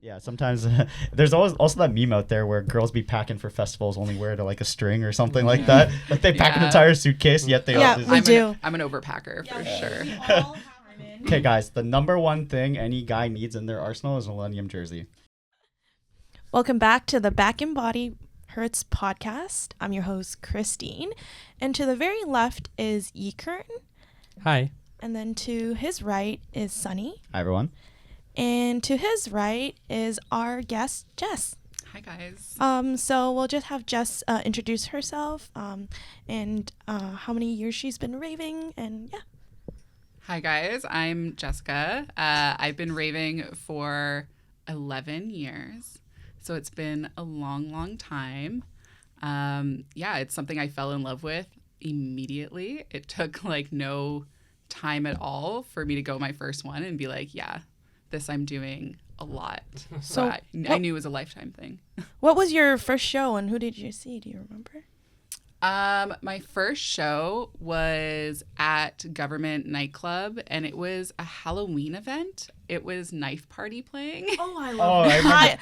Yeah, sometimes there's always also that meme out there where girls be packing for festivals only wear to like a string or something like that. Like they pack an entire suitcase, yet they we do. I'm an overpacker for sure. We all have Okay, guys, the number one thing any guy needs in their arsenal is a Millennium jersey. Welcome back to the Back in Body Hurts podcast. I'm your host, Christine. And to the very left is Yekern. Hi. And then to his right is Sunny. Hi, everyone. And to his right is our guest, Jess. Hi, guys. So we'll just have Jess introduce herself and how many years she's been raving. And yeah. Hi, guys. I'm Jessica. I've been raving for 11 years. So it's been a long, long time. It's something I fell in love with immediately. It took like no time at all for me to go my first one and be like, yeah, this I'm doing a lot. So I knew it was a lifetime thing. What was your first show and who did you see? Do you remember? My first show was at Government Nightclub, and it was a Halloween event. It was Knife Party playing. Oh, I love I remember.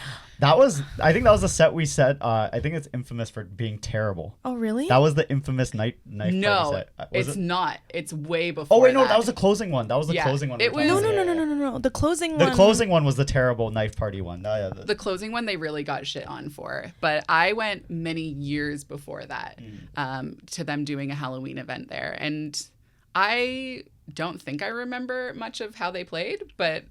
I think that was the set we set. I think it's infamous for being terrible. Oh, really? That was the infamous knife party set. No, it's not. It's way before. Oh wait, no, that was the closing one. That was the closing one. It was no. The closing one. The closing one was the terrible knife party one. The closing one they really got shit on for, but I went many years before that to them doing a Halloween event there, and I don't think I remember much of how they played, but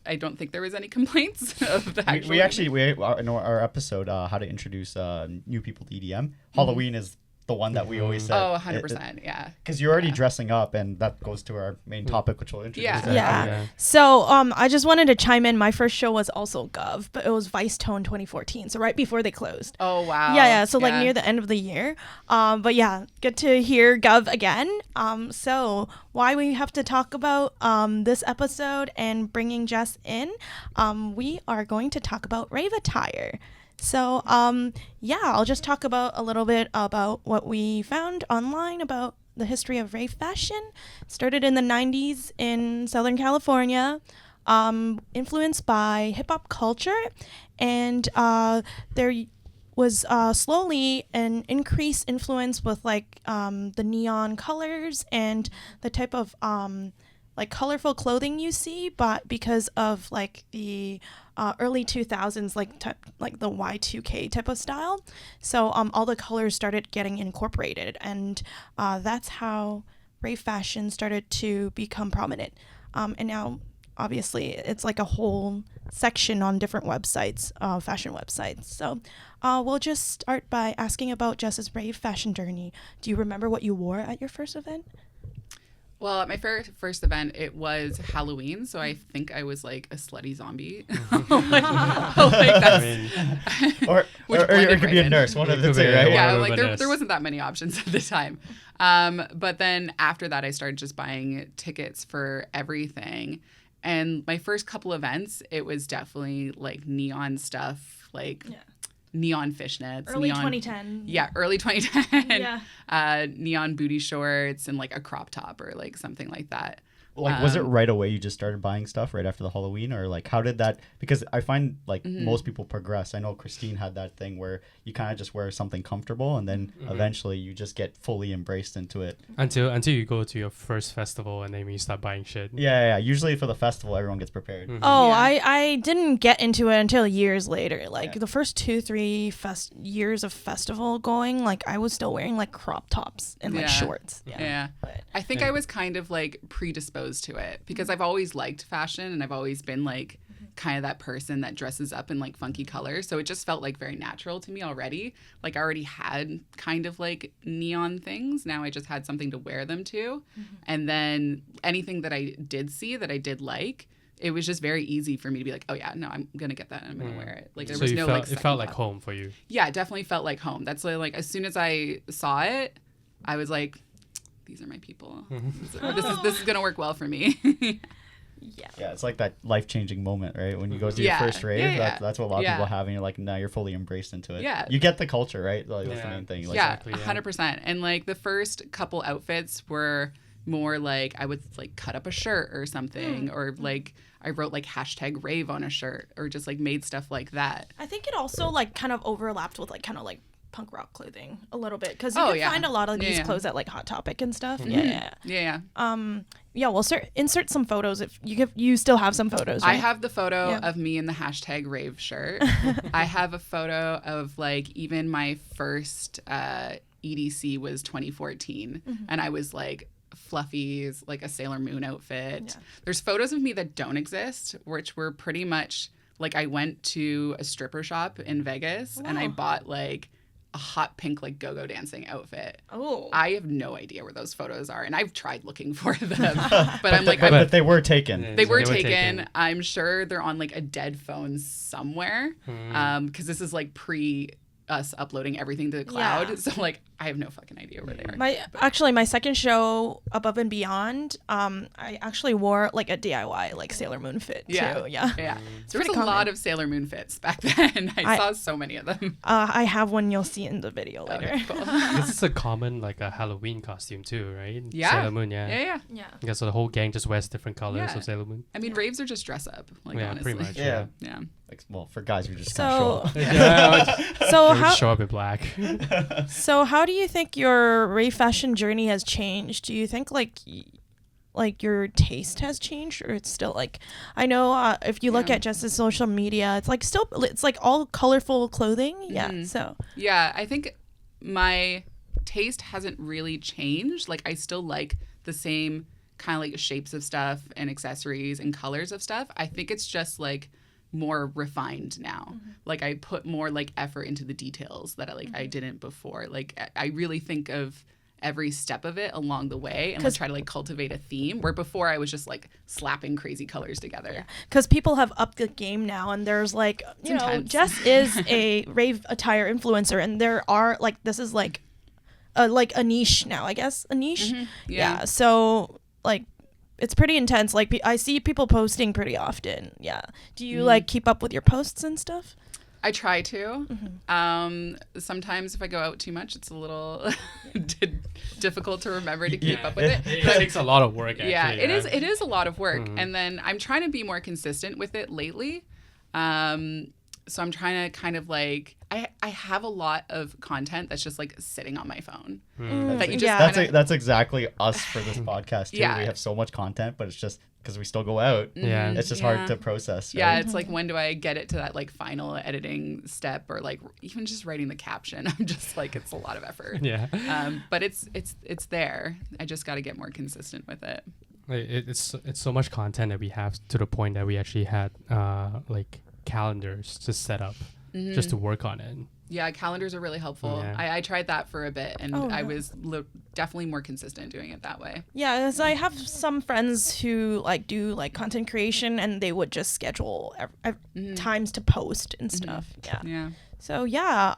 I don't think there was any complaints of the actual. We in our episode how to introduce new people to EDM. Halloween is the one that we always said. Oh, 100%, yeah. Because you're already dressing up, and that goes to our main topic, which we'll introduce. Yeah. So I just wanted to chime in. My first show was also Gov, but it was Vice Tone 2014, so right before they closed. Oh, wow. Yeah. So like near the end of the year. But yeah, good to hear Gov again. So why we have to talk about this episode and bringing Jess in, we are going to talk about rave attire. So, I'll just talk about a little bit about what we found online about the history of rave fashion. It started in the 90s in Southern California, influenced by hip-hop culture, and there was slowly an increased influence with like the neon colors and the type of like colorful clothing you see, but because of like the early 2000s, like the Y2K type of style, so all the colors started getting incorporated, and that's how rave fashion started to become prominent. And now, obviously, it's like a whole section on different websites, fashion websites. So we'll just start by asking about Jess's rave fashion journey. Do you remember what you wore at your first event? Well, at my first event, it was Halloween, so I think I was like a slutty zombie. Or it could be a nurse, one of the two, right? Yeah, like there wasn't that many options at the time. But then after that, I started just buying tickets for everything. And my first couple events, it was definitely like neon stuff, like... Yeah. Neon fishnets. Early 2010. Yeah, early 2010. Yeah. Neon booty shorts and like a crop top or like something like that. Like, was it right away you just started buying stuff right after the Halloween, or like how did that? Because I find like most people progress. I know Christine had that thing where you kind of just wear something comfortable, and then eventually you just get fully embraced into it. Until you go to your first festival, and then you start buying shit. Yeah. Usually for the festival, everyone gets prepared. I didn't get into it until years later. Like the first 2-3 years of festival going, like I was still wearing like crop tops and like shorts. Yeah. I think I was kind of like predisposed to it because I've always liked fashion, and I've always been like kind of that person that dresses up in like funky colors, so it just felt like very natural to me already. Like I already had kind of like neon things, now I just had something to wear them to. And then anything that I did see that I did like, it was just very easy for me to be like, oh yeah, no, I'm gonna get that and I'm gonna wear it. Like there was no like, it felt like home for you. Yeah, it definitely felt like home. That's like as soon as I saw it, I was like, these are my people. This is gonna work well for me. Yeah, it's like that life-changing moment, right? When you go to your first rave, that's what a lot of people have, and you're like, now you're fully embraced into it. Yeah. You get the culture, right? Like, that's the main thing. Like, 100%. And like the first couple outfits were more like I would like cut up a shirt or something, or like I wrote like hashtag rave on a shirt, or just like made stuff like that. I think it also like kind of overlapped with like kind of like punk rock clothing a little bit, because you Oh, can yeah. find a lot of these Yeah. clothes at like Hot Topic and stuff. Yeah. Yeah, we'll insert some photos if you still have some photos, right? I have the photo Yeah. of me in the hashtag rave shirt. I have a photo of like even my first EDC was 2014, and I was like fluffies, like a Sailor Moon outfit. Yeah. There's photos of me that don't exist, which were pretty much like I went to a stripper shop in Vegas and I Wow. bought like a hot pink like go-go dancing outfit. Oh. I have no idea where those photos are, and I've tried looking for them, but I'm like, but they were taken. Yeah. they were taken. I'm sure they're on like a dead phone somewhere, because this is like pre us uploading everything to the cloud. Yeah. So like I have no fucking idea where they are. My second show, Above and Beyond, I actually wore like a DIY like Sailor Moon fit too. Yeah. Yeah. There was pretty a common. lot of Sailor Moon fits back then. I saw so many of them. I have one you'll see in the video later. Okay, cool. This is a common like a Halloween costume too, right? Yeah. Sailor Moon, yeah. Yeah. Yeah. Yeah, so the whole gang just wears different colors Yeah. of Sailor Moon. I mean, raves are just dress up. Like Yeah, honestly. pretty much. Yeah. Yeah. Like, well, for guys, we just kind of show So up. Yeah. so They how just show up in black. so how do you think your rave fashion journey has changed? Do you think like your taste has changed, or it's still like, I know if you look Yeah. at Jess's social media, it's like still it's like all colorful clothing. Yeah. Mhm. So Yeah, I think my taste hasn't really changed. Like I still like the same kind of like shapes of stuff and accessories and colors of stuff. I think it's just like more refined now. Like I put more like effort into the details that I didn't before. Like I really think of every step of it along the way and like try to like cultivate a theme, where before I was just like slapping crazy colors together. because people have upped the game now, and there's like, you know, intense. Jess is a rave attire influencer, and there are like, this is like a niche now, I guess, a niche. Yeah. So like it's pretty intense. Like I see people posting pretty often. Yeah. Do you like keep up with your posts and stuff? I try to. Sometimes if I go out too much, it's a little difficult to remember to keep up with it. It takes a lot of work, actually. Yeah, it is. It is a lot of work, and then I'm trying to be more consistent with it lately. So I'm trying to kind of like I have a lot of content that's just like sitting on my phone that you just Yeah. That's exactly us for this podcast too. Yeah. We have so much content, but it's just because we still go out. Yeah. It's just Yeah. hard to process. Yeah, right? it's like, when do I get it to that like final editing step, or like even just writing the caption? I'm just like, it's a lot of effort. Yeah. But it's there. I just got to get more consistent with it. It's so much content that we have, to the point that we actually had like calendars to set up just to work on it. Yeah, calendars are really helpful. Yeah. I tried that for a bit, and Oh, I yeah. was definitely more consistent doing it that way. Yeah, as I have some friends who like do like content creation, and they would just schedule times to post and stuff. Yeah. Yeah. So yeah,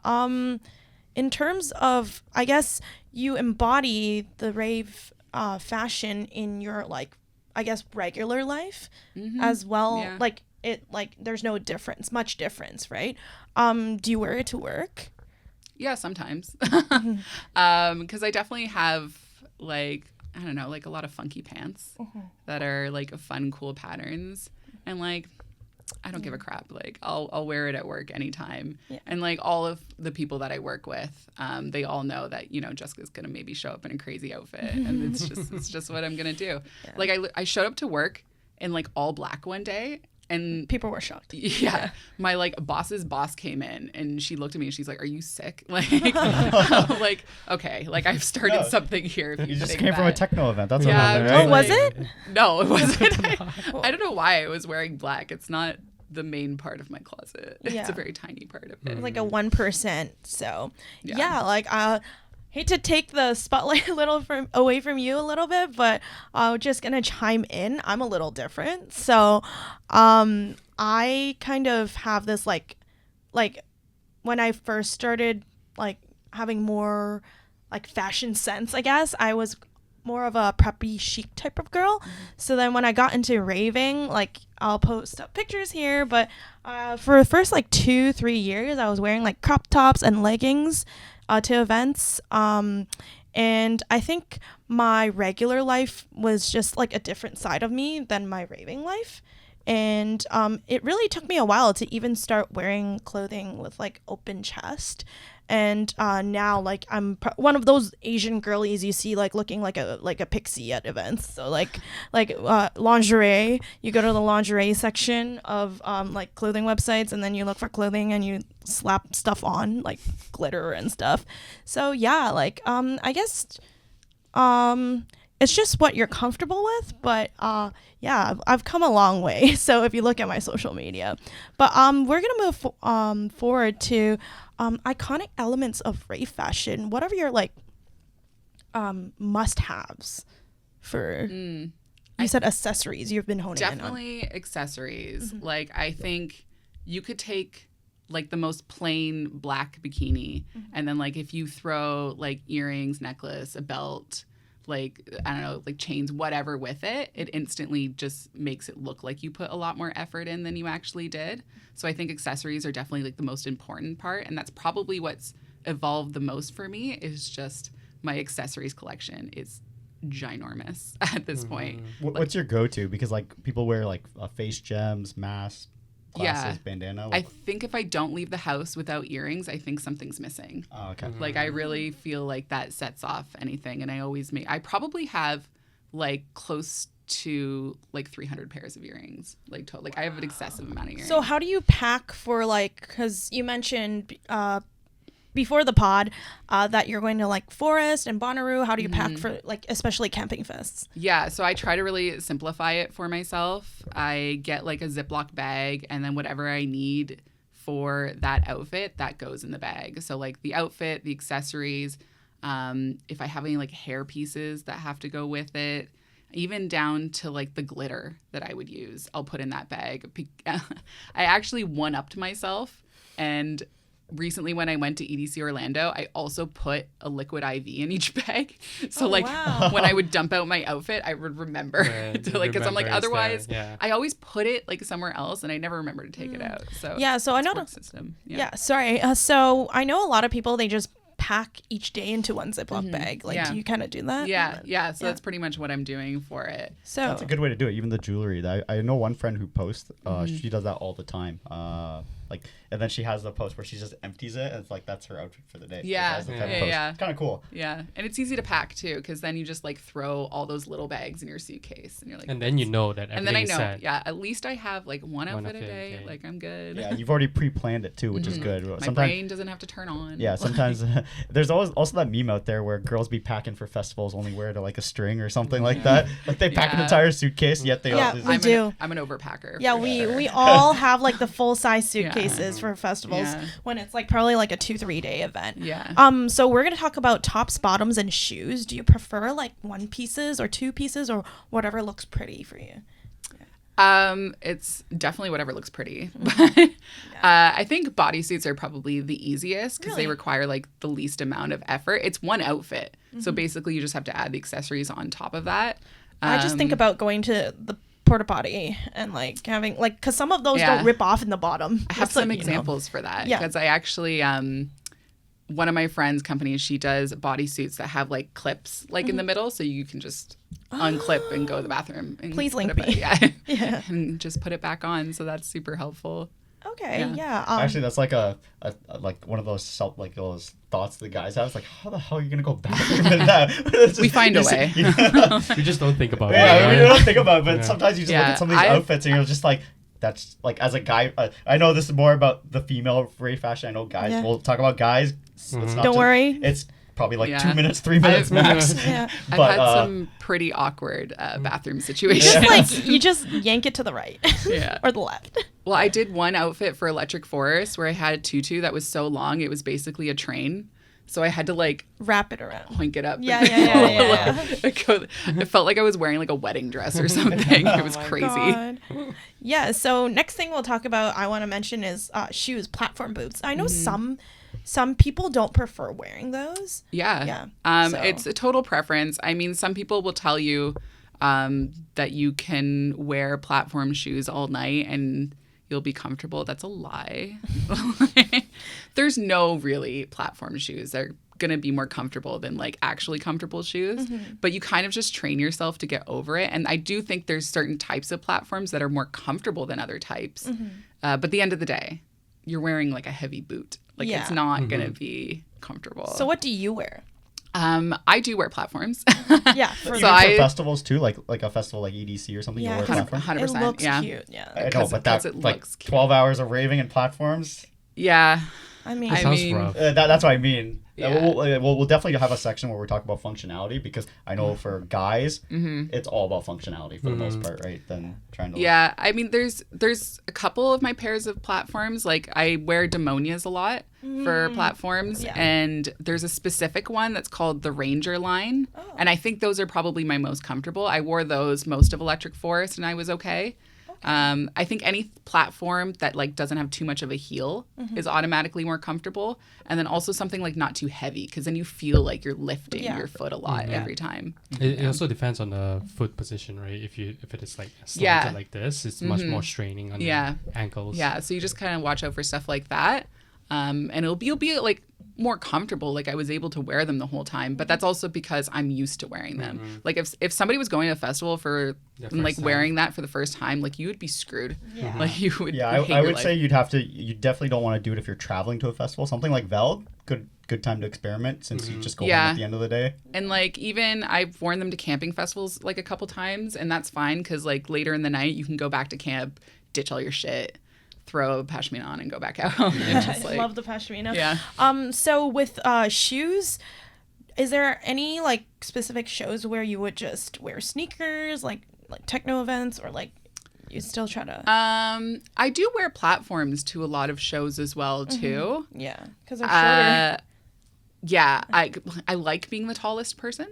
in terms of, I guess you embody the rave fashion in your like, I guess, regular life as well. Yeah. Like there's no much difference, right? Do you wear it to work? Yeah, sometimes. Because I definitely have like, I don't know, like a lot of funky pants that are like fun, cool patterns, and like I don't give a crap. Like I'll wear it at work anytime. Yeah. And like all of the people that I work with, they all know that, you know, Jessica's gonna maybe show up in a crazy outfit, and it's just what I'm gonna do. Yeah. Like I showed up to work in like all black one day. And People were shocked. yeah, my like boss's boss came in, and she looked at me and she's like, "Are you sick?" Like, I'm like, okay, like I've started No. something here. If You just think came from a that. techno event. That's Yeah, what happened, I'm right? Oh, was like- it? No, it wasn't. I don't know why I was wearing black. It's not the main part of my closet. It's Yeah. a very tiny part of it. Like a 1%. So Yeah. yeah, like hate to take the spotlight a little away from you a little bit, but just gonna chime in. I'm a little different. So I kind of have this like when I first started like having more like fashion sense, I guess, I was more of a preppy chic type of girl. So then when I got into raving, like I'll post up pictures here, but for the first like 2-3 years I was wearing like crop tops and leggings to events, And I think my regular life was just like a different side of me than my raving life. And it really took me a while to even start wearing clothing with like open chest. And now like I'm one of those Asian girlies you see like looking like a pixie at events. So like lingerie, you go to the lingerie section of like clothing websites, and then you look for clothing and you slap stuff on like glitter and stuff. So yeah, like I guess it's just what you're comfortable with, but yeah, I've come a long way. So if you look at my social media, but we're gonna move forward to iconic elements of rave fashion. What are your like must-haves for? You said accessories. You've been honing in on. Definitely accessories. Like I think you could take like the most plain black bikini, and then like if you throw like earrings, necklace, a belt, like I don't know, like chains, whatever with it, it instantly just makes it look like you put a lot more effort in than you actually did. So I think accessories are definitely like the most important part, and that's probably what's evolved the most for me is just my accessories collection is ginormous at this point. What's your go-to? Because like people wear like face gems, masks, glasses, bandana. I think if I don't leave the house without earrings, I think something's missing. Oh, okay. Like I really feel like that sets off anything, and I probably have like close to like 300 pairs of earrings, like total. Like I have an excessive amount of earrings. So how do you pack for like, because you mentioned before the pod that you're going to like Forest and Bonnaroo. How do you pack for like especially camping fests? Yeah, so I try to really simplify it for myself. I get like a Ziploc bag, and then whatever I need for that outfit, that goes in the bag. So like the outfit, the accessories, if I have any like hair pieces that have to go with it, even down to like the glitter that I would use, I'll put in that bag. I actually one-upped myself, and recently when I went to EDC Orlando, I also put a liquid IV in each bag. So when I would dump out my outfit, I would remember to like, because I'm like, otherwise I always put it like somewhere else and I never remember to take it out. So yeah, so I know the system. Sorry. So I know a lot of people, they just pack each day into one Ziploc bag. Like, do you kind of do that? So that's pretty much what I'm doing for it. So that's a good way to do it. Even the jewelry. I know one friend who posts. She does that all the time. Like, and then she has the post where she just empties it, and it's like that's her outfit for the day. Yeah. It's kind of cool. Yeah, and it's easy to pack too, because then you just like throw all those little bags in your suitcase, and you're like, and then you know that everything's and then I know, set. at least I have like one outfit a day. Like I'm good. Yeah, you've already pre-planned it too, which is good. My brain doesn't have to turn on. Yeah, sometimes there's always also that meme out there where girls be packing for festivals only wear to like a string or something like that. Like they pack an entire suitcase, yet they I'm an overpacker. Yeah, we all have like the full size suitcases for festivals when it's like probably like a 2-3 day event. Yeah. So we're gonna talk about tops, bottoms, and shoes. Do you prefer like one pieces or two pieces or whatever looks pretty for you? It's definitely whatever looks pretty. But I think bodysuits are probably the easiest because they require like the least amount of effort. It's one outfit. So basically you just have to add the accessories on top of that. I just think about going to the porta potty and like having like, because some of those don't rip off in the bottom. I have some examples for that because I actually one of my friends' companies, she does bodysuits that have like clips like in the middle, so you can just unclip and go to the bathroom. And please link me. And just put it back on. So that's super helpful. Okay, yeah. Actually, that's like a like one of those those thoughts the guys have. It's like, how the hell are you gonna go bathroom in that? We find a way. We just don't think about it. Yeah, we don't think about it. But sometimes you just look at some of these outfits and you're just like, that's like, as a guy, I know this is more about the female rave fashion. I know guys. We'll talk about guys. Don't worry. It's probably like 2 minutes, 3 minutes max. I've had some pretty awkward bathroom situations. Like you just yank it to the right or the left. Well, I did one outfit for Electric Forest where I had a tutu that was so long it was basically a train. So I had to like wrap it around, hoink it up. Yeah. It felt like I was wearing like a wedding dress or something. It was crazy. God. Yeah. So next thing we'll talk about, I want to mention is shoes, platform boots. I know some people don't prefer wearing those. Yeah. It's a total preference. I mean, some people will tell you that you can wear platform shoes all night and you'll be comfortable. That's a lie. There's no really platform shoes. They're going to be more comfortable than like actually comfortable shoes. But you kind of just train yourself to get over it. And I do think there's certain types of platforms that are more comfortable than other types. But at the end of the day, you're wearing like a heavy boot. Like it's not going to be comfortable. So what do you wear? I do wear platforms. Yeah, For festivals too, like a festival like EDC or something. Yeah, you wear platforms. 100%. It looks yeah. cute. Yeah. I know, but that's it like looks cute. 12 hours of raving in platforms. Yeah. I mean, That sounds rough. That's what I mean. Yeah. We'll definitely have a section where we talk about functionality, because I know for guys, it's all about functionality for the most part, right? Than trying to. Yeah, I mean, there's a couple of my pairs of platforms. Like I wear Demonias a lot for platforms, and there's a specific one that's called the Ranger line, and I think those are probably my most comfortable. I wore those most of Electric Forest, and I was okay. I think any platform that like doesn't have too much of a heel is automatically more comfortable, and then also something like not too heavy, because then you feel like you're lifting your foot a lot every time. It also depends on the foot position, right? If it is like slanted like this, it's much more straining on the ankles. Yeah, so you just kind of watch out for stuff like that, and you'll be like more comfortable. Like I was able to wear them the whole time, but that's also because I'm used to wearing them. Like if somebody was going to a festival and like wearing that for the first time, like you would be screwed. Like you would. Yeah, I would say you definitely don't want to do it if you're traveling to a festival. Something like Veld, good time to experiment, since you just go home at the end of the day. And like even I've worn them to camping festivals like a couple times, and that's fine, because like later in the night you can go back to camp, ditch all your shit, throw a pashmina on, and go back out. And just, like, I love the pashmina. Yeah. So with shoes, is there any like specific shows where you would just wear sneakers, like techno events, or like you still try to? I do wear platforms to a lot of shows as well too. Yeah, because they're shorter. Yeah, I like being the tallest person.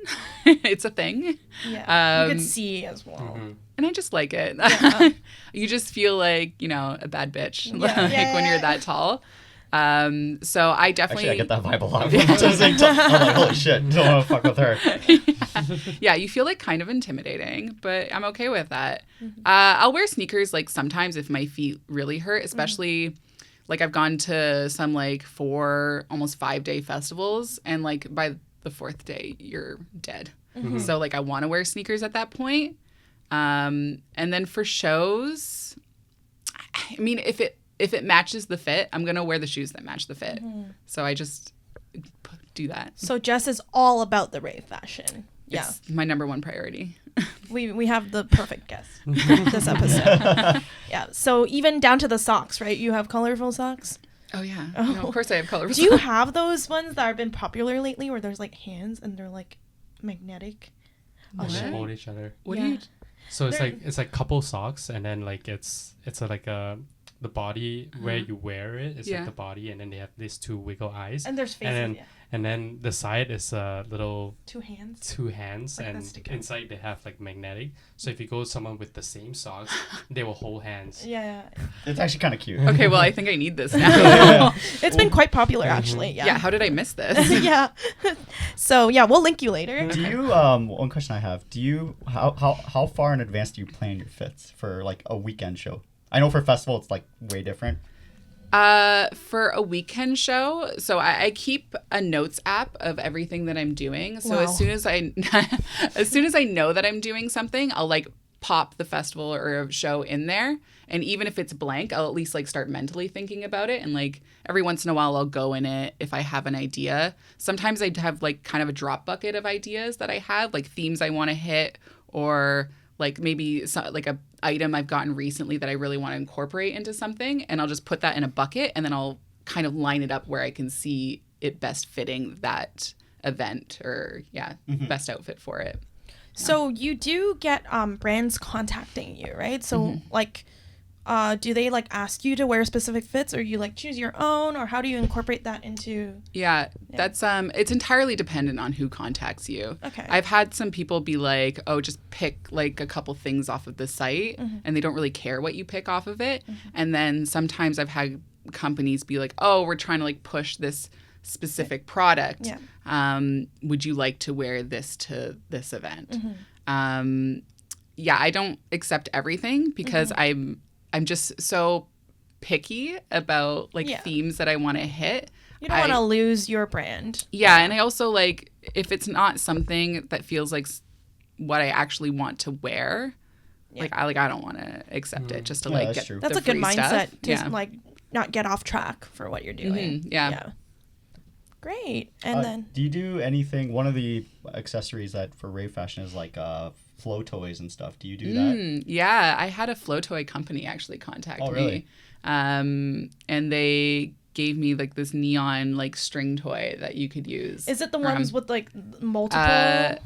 It's a thing. Yeah, you could see as well. And I just like it. You just feel like, a bad bitch when you're that tall. So I definitely... Actually, I get that vibe a lot. I'm like, holy shit, don't want to fuck with her. Yeah, you feel like kind of intimidating, but I'm okay with that. I'll wear sneakers like sometimes if my feet really hurt, especially... Like I've gone to some like 4, almost 5-day festivals, and like by the 4th day you're dead. So like I want to wear sneakers at that point. And then for shows, I mean, if it matches the fit, I'm gonna wear the shoes that match the fit. So I just do that. So Jess is all about the rave fashion. It's my number one priority. We have the perfect guest this episode. Yeah. So even down to the socks, right? You have colorful socks. Oh yeah. No, of course I have colorful. Do you have those ones that have been popular lately, where there's like hands and they're like magnetic? They hold each other. What do you? So it's like couple socks, and then like it's like the body where you wear it is like the body, and then they have these 2 wiggle eyes. And there's faces. And then the side is little 2 hands. 2 hands, like and inside they have like magnetic. So if you go with someone with the same socks, they will hold hands. Yeah. It's actually kind of cute. Okay, well I think I need this now. It's been quite popular actually. Yeah. Yeah. How did I miss this? Yeah. So yeah, we'll link you later. Do you one question I have? Do you how far in advance do you plan your fits for like a weekend show? I know for festival it's like way different. For a weekend show, so I keep a notes app of everything that I'm doing. So as soon as I know that I'm doing something, I'll like pop the festival or a show in there. And even if it's blank, I'll at least like start mentally thinking about it. And like every once in a while I'll go in it if I have an idea. Sometimes I have like kind of a drop bucket of ideas that I have, like themes I want to hit, or like maybe like a item I've gotten recently that I really want to incorporate into something, and I'll just put that in a bucket, and then I'll kind of line it up where I can see it best fitting that event, or best outfit for it. So you do get brands contacting you, right? So like do they like ask you to wear specific fits, or you like choose your own, or how do you incorporate that into? Yeah, that's it's entirely dependent on who contacts you. Okay. I've had some people be like, oh, just pick like a couple things off of the site, and they don't really care what you pick off of it. And then sometimes I've had companies be like, oh, we're trying to like push this specific product. Would you like to wear this to this event? I don't accept everything because I'm just so picky about like themes that I want to hit. You don't want to lose your brand. Yeah, and I also like if it's not something that feels like what I actually want to wear, like I don't want to accept it just to like get that's a good mindset to like not get off track for what you're doing. Yeah. Great. And then do you do anything? One of the accessories that for rave fashion is like flow toys and stuff. Do you do that? Yeah, I had a flow toy company actually contact me. And they gave me like this neon like string toy that you could use. Is it the ones with like multiple?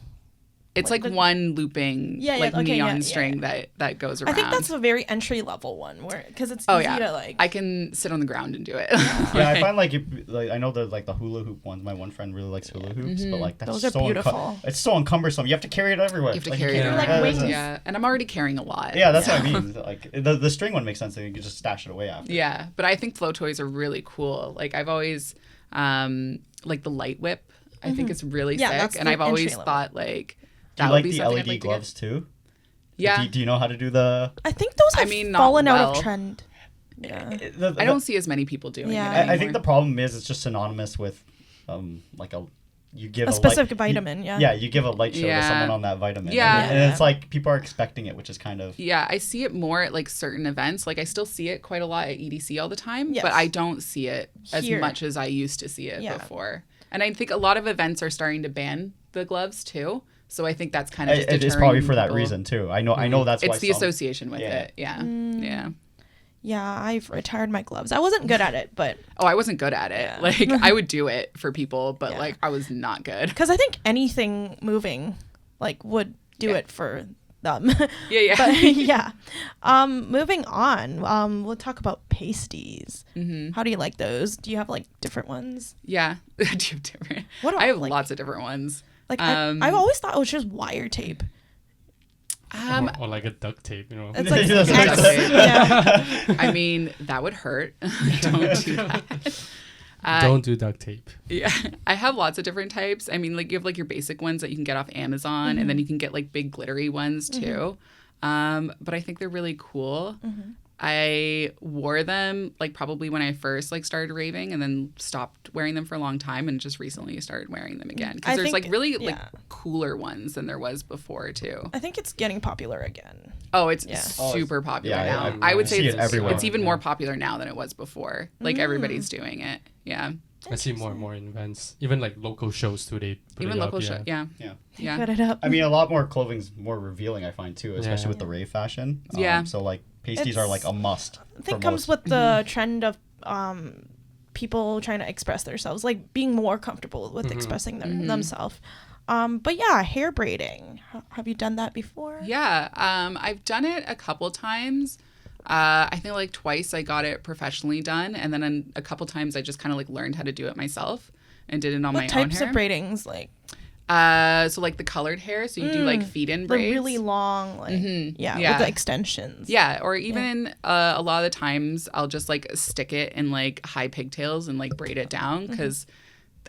It's like one looping neon string that goes around. I think that's a very entry level one because it's easy to like. I can sit on the ground and do it. I find like I know the hula hoop ones. My one friend really likes hula hoops, but like that's those are beautiful. It's so encumbersome. You have to carry it everywhere. You have to carry it around. Yeah, and I'm already carrying a lot. Yeah, that's what I mean. Like the string one makes sense. You can just stash it away after. Yeah, but I think flow toys are really cool. Like I've always like the light whip. I think it's really sick, and I've always thought like. Do you like the LED gloves too? Yeah. Do you know how to do the? I think those have fallen out of trend. Yeah. I don't see as many people doing it anymore. I think the problem is it's just synonymous with like you give a specific vitamin. You give a light show to someone on that vitamin. Yeah. And it's like people are expecting it, which is kind of. Yeah, I see it more at like certain events. Like I still see it quite a lot at EDC all the time, but I don't see it as much as I used to see it before. And I think a lot of events are starting to ban the gloves too. So I think that's kind of just deterring it's probably for that people. reason too. I know that's why it's the association with it. Yeah. Yeah, I've retired my gloves. I wasn't good at it, but I wasn't good at it. Yeah. Like I would do it for people, but like I was not good. Because I think anything moving like would do it for them. Yeah. But, moving on, we'll talk about pasties. How do you like those? Do you have like different ones? Yeah. Do you have different? I have lots of different ones. Like I've always thought it was just wire tape. Or like a duct tape, you know. It's like duct tape. I mean, that would hurt. Don't do that. Don't do duct tape. Yeah, I have lots of different types. I mean, like you have like your basic ones that you can get off Amazon, and then you can get like big glittery ones too. But I think they're really cool. I wore them like probably when I first like started raving, and then stopped wearing them for a long time, and just recently started wearing them again because there's like really like cooler ones than there was before too. I think it's getting popular again. Oh, it's super popular now. I would say it's even more popular now than it was before. Like everybody's doing it. Yeah. I see more and more events, even like local shows too. They put even it local up, shows, yeah. Put it up. I mean, a lot more clothing's more revealing. I find too, especially with the rave fashion. So like pasties are like a must. I think comes with the trend of people trying to express themselves, like being more comfortable with expressing themselves. But yeah, hair braiding. Have you done that before? Yeah, I've done it a couple times. I think like twice I got it professionally done, and then a couple times I just kind of like learned how to do it myself and did it on my own hair. What types of braidings like? So like the colored hair, so you do like feed-in braids. The really long, like with the extensions. Yeah, or even a lot of the times I'll just like stick it in like high pigtails and like braid it down because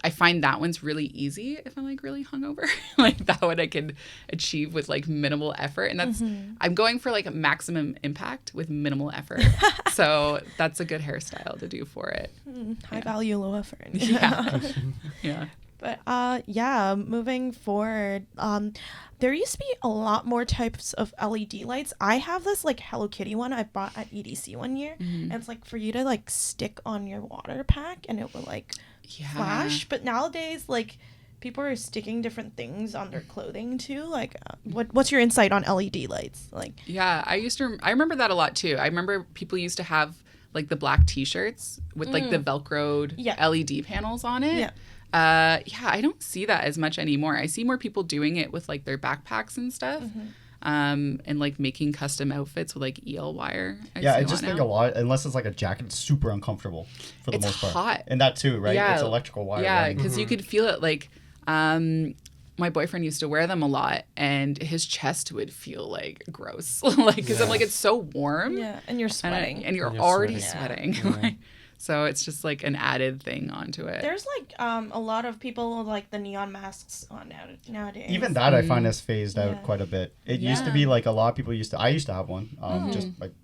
I find that one's really easy if I'm like really hungover. Like that one I can achieve with like minimal effort, and that's I'm going for like a maximum impact with minimal effort. So that's a good hairstyle to do for it. High value, low effort. Yeah. But moving forward, there used to be a lot more types of LED lights. I have this like Hello Kitty one I bought at EDC one year, and it's like for you to like stick on your water pack, and it will like flash. But nowadays, like people are sticking different things on their clothing too. Like, what's your insight on LED lights? Like, I remember that a lot too. I remember people used to have like the black T-shirts with like the Velcroed LED panels on it. Yeah. I don't see that as much anymore. I see more people doing it with like their backpacks and stuff. And like making custom outfits with like EL wire. I just think a lot, unless it's like a jacket, it's super uncomfortable for the most part. It's hot. And that too, right? Yeah. It's electrical wire. Yeah, because you could feel it like, my boyfriend used to wear them a lot, and his chest would feel like gross. Like, because I'm like, it's so warm. Yeah, and you're sweating. And you're already sweating. Yeah. So it's just like an added thing onto it. There's like a lot of people with like the neon masks on nowadays. Even that I find has phased out quite a bit. It used to be Yeah. like a lot of people used to. I used to have one.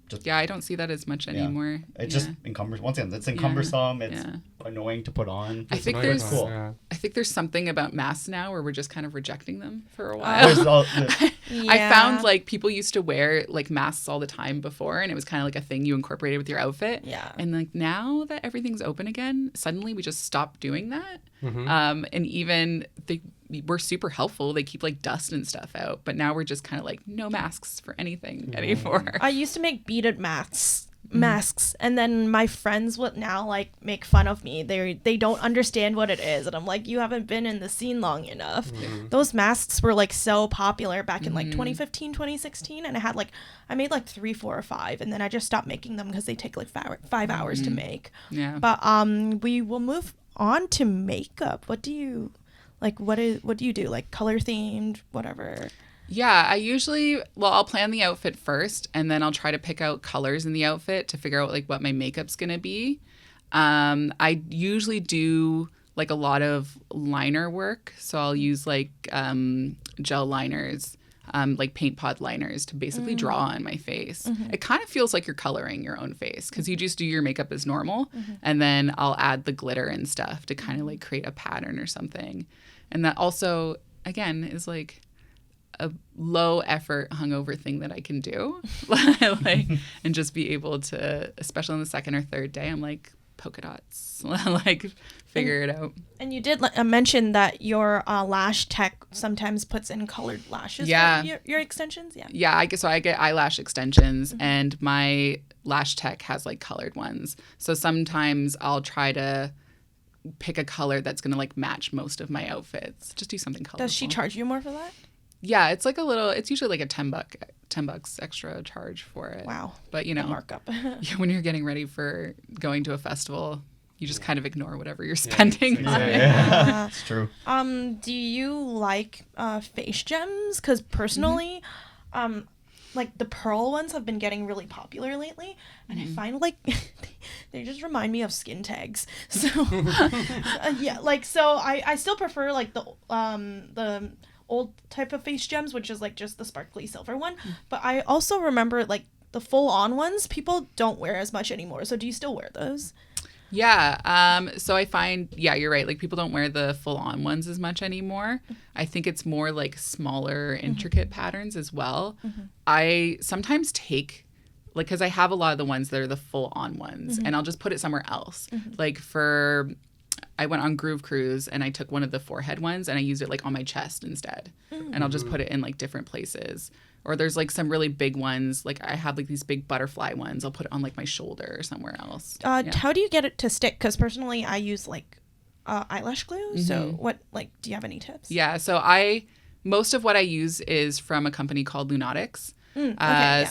Just Yeah, I don't see that as much anymore. It just encumbers. Once again, it's encumbersome. It's Yeah. annoying to put on. I think annoying, there's cool. yeah. I think there's something about masks now where we're just kind of rejecting them for a while. There's all the- I found like people used to wear like masks all the time before, and it was kind of like a thing you incorporated with your outfit. Yeah. And like now that everything's open again, suddenly we just stopped doing that. Mm-hmm. And even they were super helpful. They keep like dust and stuff out, but now we're just kind of like no masks for anything anymore. I used to make beaded masks, and then my friends would now like make fun of me. They don't understand what it is, and I'm like, you haven't been in the scene long enough. Those masks were like so popular back in like 2015, 2016, and I made like 3, 4, or 5, and then I just stopped making them because they take like 5 hours to make. Yeah. But we will move on to makeup. What do you do? Like color themed, whatever. Yeah, I'll plan the outfit first, and then I'll try to pick out colors in the outfit to figure out like what my makeup's gonna be. I usually do like a lot of liner work, so I'll use like gel liners, like paint pot liners to basically draw on my face. It kind of feels like you're coloring your own face because you just do your makeup as normal, and then I'll add the glitter and stuff to kind of like create a pattern or something. And that also, again, is like a low effort hungover thing that I can do, like, and just be able to, especially on the second or third day, I'm like polka dots, like figure it out. And you did mention that your lash tech sometimes puts in colored lashes. Yeah. For your extensions. Yeah. Yeah, I guess so. I get eyelash extensions, and my lash tech has like colored ones. So sometimes I'll try to pick a color that's gonna like match most of my outfits. Just do something colorful. Does she charge you more for that? Yeah, it's like it's usually like a $10 extra charge for it. Wow. But The markup. when you're getting ready for going to a festival, you just kind of ignore whatever you're spending on it. Yeah, it's true. Do you like face gems? Because personally, like the pearl ones have been getting really popular lately, and I find like they just remind me of skin tags. So yeah, like so I still prefer like the old type of face gems, which is like just the sparkly silver one. But I also remember like the full on ones people don't wear as much anymore. So do you still wear those? Yeah. So I find, yeah, you're right. Like people don't wear the full on ones as much anymore. I think it's more like smaller, intricate patterns as well. I sometimes take, like, because I have a lot of the ones that are the full on ones, and I'll just put it somewhere else. Like I went on Groove Cruise and I took one of the forehead ones and I used it like on my chest instead. And I'll just put it in like different places. Or there's like some really big ones. Like I have like these big butterfly ones. I'll put it on like my shoulder or somewhere else. How do you get it to stick? Because personally I use like eyelash glue. So do you have any tips? Yeah. So most of what I use is from a company called LUNAUTICS.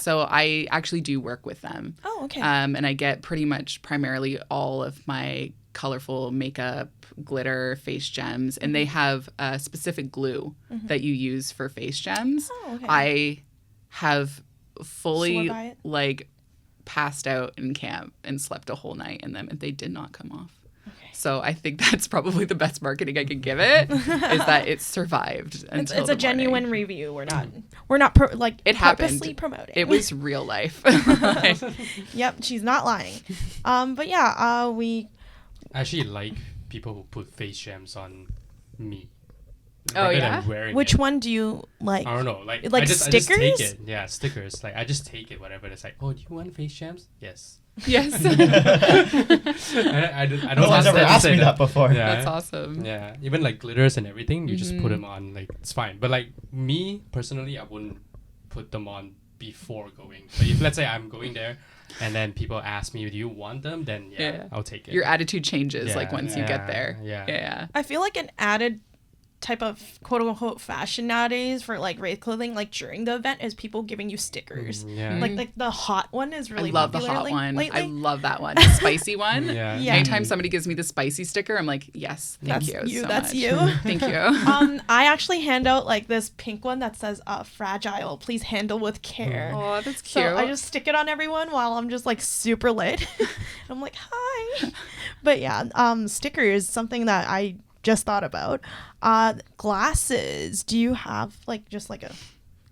So I actually do work with them. Oh, okay. And I get pretty much primarily all of my colorful makeup, glitter, face gems, and they have a specific glue that you use for face gems. Oh, okay. I have fully Swore by it? like passed out in camp and slept a whole night in them, and they did not come off. Okay. So I think that's probably the best marketing I can give it is that it survived until It's the a genuine morning. review. We're not It happened. purposely promoting. It was real life. Yep, she's not lying. But yeah, we. I actually like people who put face gems on me. Oh, rather yeah? than wearing Which it. one do you like? I don't know. Like Like I just stickers? take it. Yeah, stickers. Like I just take it. Whatever. It's like, oh, do you want face gems? Yes. Yes. I don't No one's ask ever them to asked say me that before. Yeah. That's awesome. Yeah, even like glitters and everything, you just put them on. Like it's fine. But like me personally, I wouldn't put them on before going. But if let's say I'm going there, and then people ask me, "Do you want them?" Then yeah. I'll take it. Your attitude changes like once you get Yeah, there. yeah. Yeah. I feel like an added type of quote unquote fashion nowadays for like rave clothing, like during the event, is people giving you stickers. Yeah. Like the hot one is really I love the popular hot one. lately. I love that one. The spicy one. Yeah. Yeah. Anytime somebody gives me the spicy sticker, I'm like, yes, thank you. So That's much. you. Thank you. I actually hand out like this pink one that says fragile, please handle with care. Oh, that's cute. So I just stick it on everyone while I'm just like super lit. I'm like, hi. But yeah, stickers, something that I just thought about. Glasses. Do you have like just like a,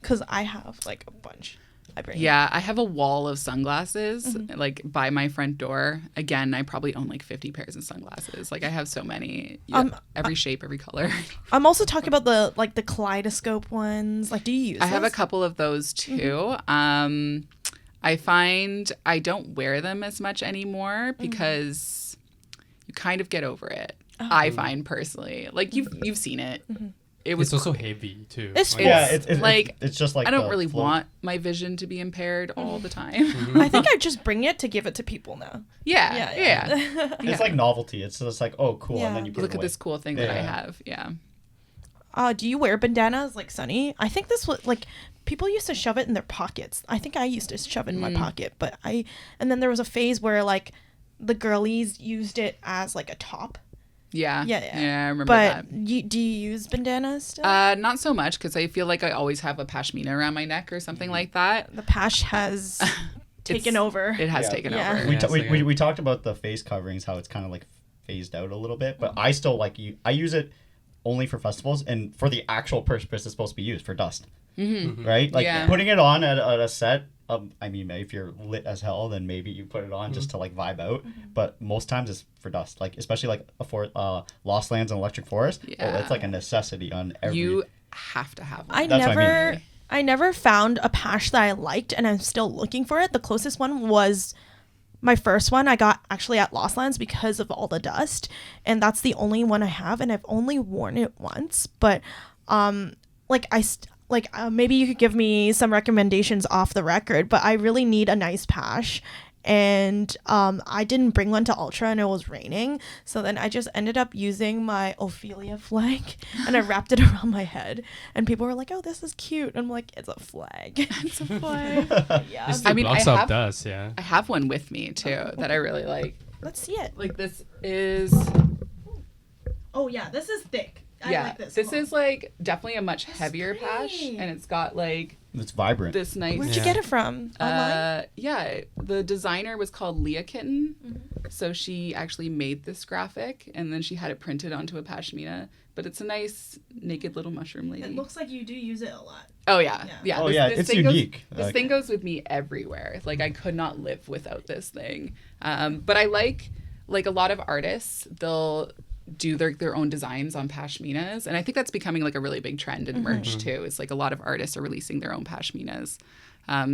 because I have like a bunch. I bring. Yeah, I have a wall of sunglasses like by my front door. Again, I probably own like 50 pairs of sunglasses. Like I have so many. Every shape, every color. I'm also talking about the kaleidoscope ones. Like, do you use I have a those? couple of those too. I find I don't wear them as much anymore because you kind of get over it. I find personally, like you've seen it. It was It's also heavy too. It's Like, Yeah, full. it's just like I don't the really float. want my vision to be impaired all the time. I think I just bring it to give it to people now. Yeah. It's like novelty. It's just like, oh, cool, and then you put Look it at away. this cool thing that I Yeah. have. Yeah. Do you wear bandanas like Sunny? I think this was like people used to shove it in their pockets. I think I used to shove it in my pocket, but and then there was a phase where like the girlies used it as like a top. Yeah. Yeah. I remember But that. do you use bandanas still? Not so much because I feel like I always have a pashmina around my neck or something like that. The pash has taken over. It has Yeah. taken Yeah. over. We, Yeah, ta- it's we, like we, a- we talked about the face coverings, how it's kind of like phased out a little bit, but I still like I use it only for festivals and for the actual purpose it's supposed to be used, for dust. Right? Like Yeah. putting it on at a set, I mean, if you're lit as hell, then maybe you put it on just to like vibe out. But most times it's for dust, like especially like for Lost Lands and Electric Forest. Oh, Yeah. it's like a necessity on every. You have to have one. I That's what I never mean. I never found a pash that I liked, and I'm still looking for it. The closest one was my first one I got actually at Lost Lands because of all the dust, and that's the only one I have, and I've only worn it once. But maybe you could give me some recommendations off the record, but I really need a nice pash. And I didn't bring one to Ultra and it was raining. So then I just ended up using my Ophelia flag and I wrapped it around my head. And people were like, oh, this is cute. And I'm like, it's a flag. It's a flag. Yeah. It still I mean, blocks I out have- dust, yeah. I have one with me too that I really like. Let's see it. Like this is Oh, yeah. This is thick. I like this. This is like definitely a much heavier pash, pretty. and it's got like It's vibrant. this nice. Where'd Yeah. you get it from? Online? Yeah, the designer was called Leah Kitten, so she actually made this graphic, and then she had it printed onto a pashmina. But it's a nice naked little mushroom lady. It looks like you do use it a lot. Oh yeah, Yeah. yeah. Oh, yeah, it's thing unique. This Like- thing goes with me everywhere. Like I could not live without this thing. But I like a lot of artists. They'll do their own designs on pashminas, and I think that's becoming like a really big trend in merch too. It's like a lot of artists are releasing their own pashminas.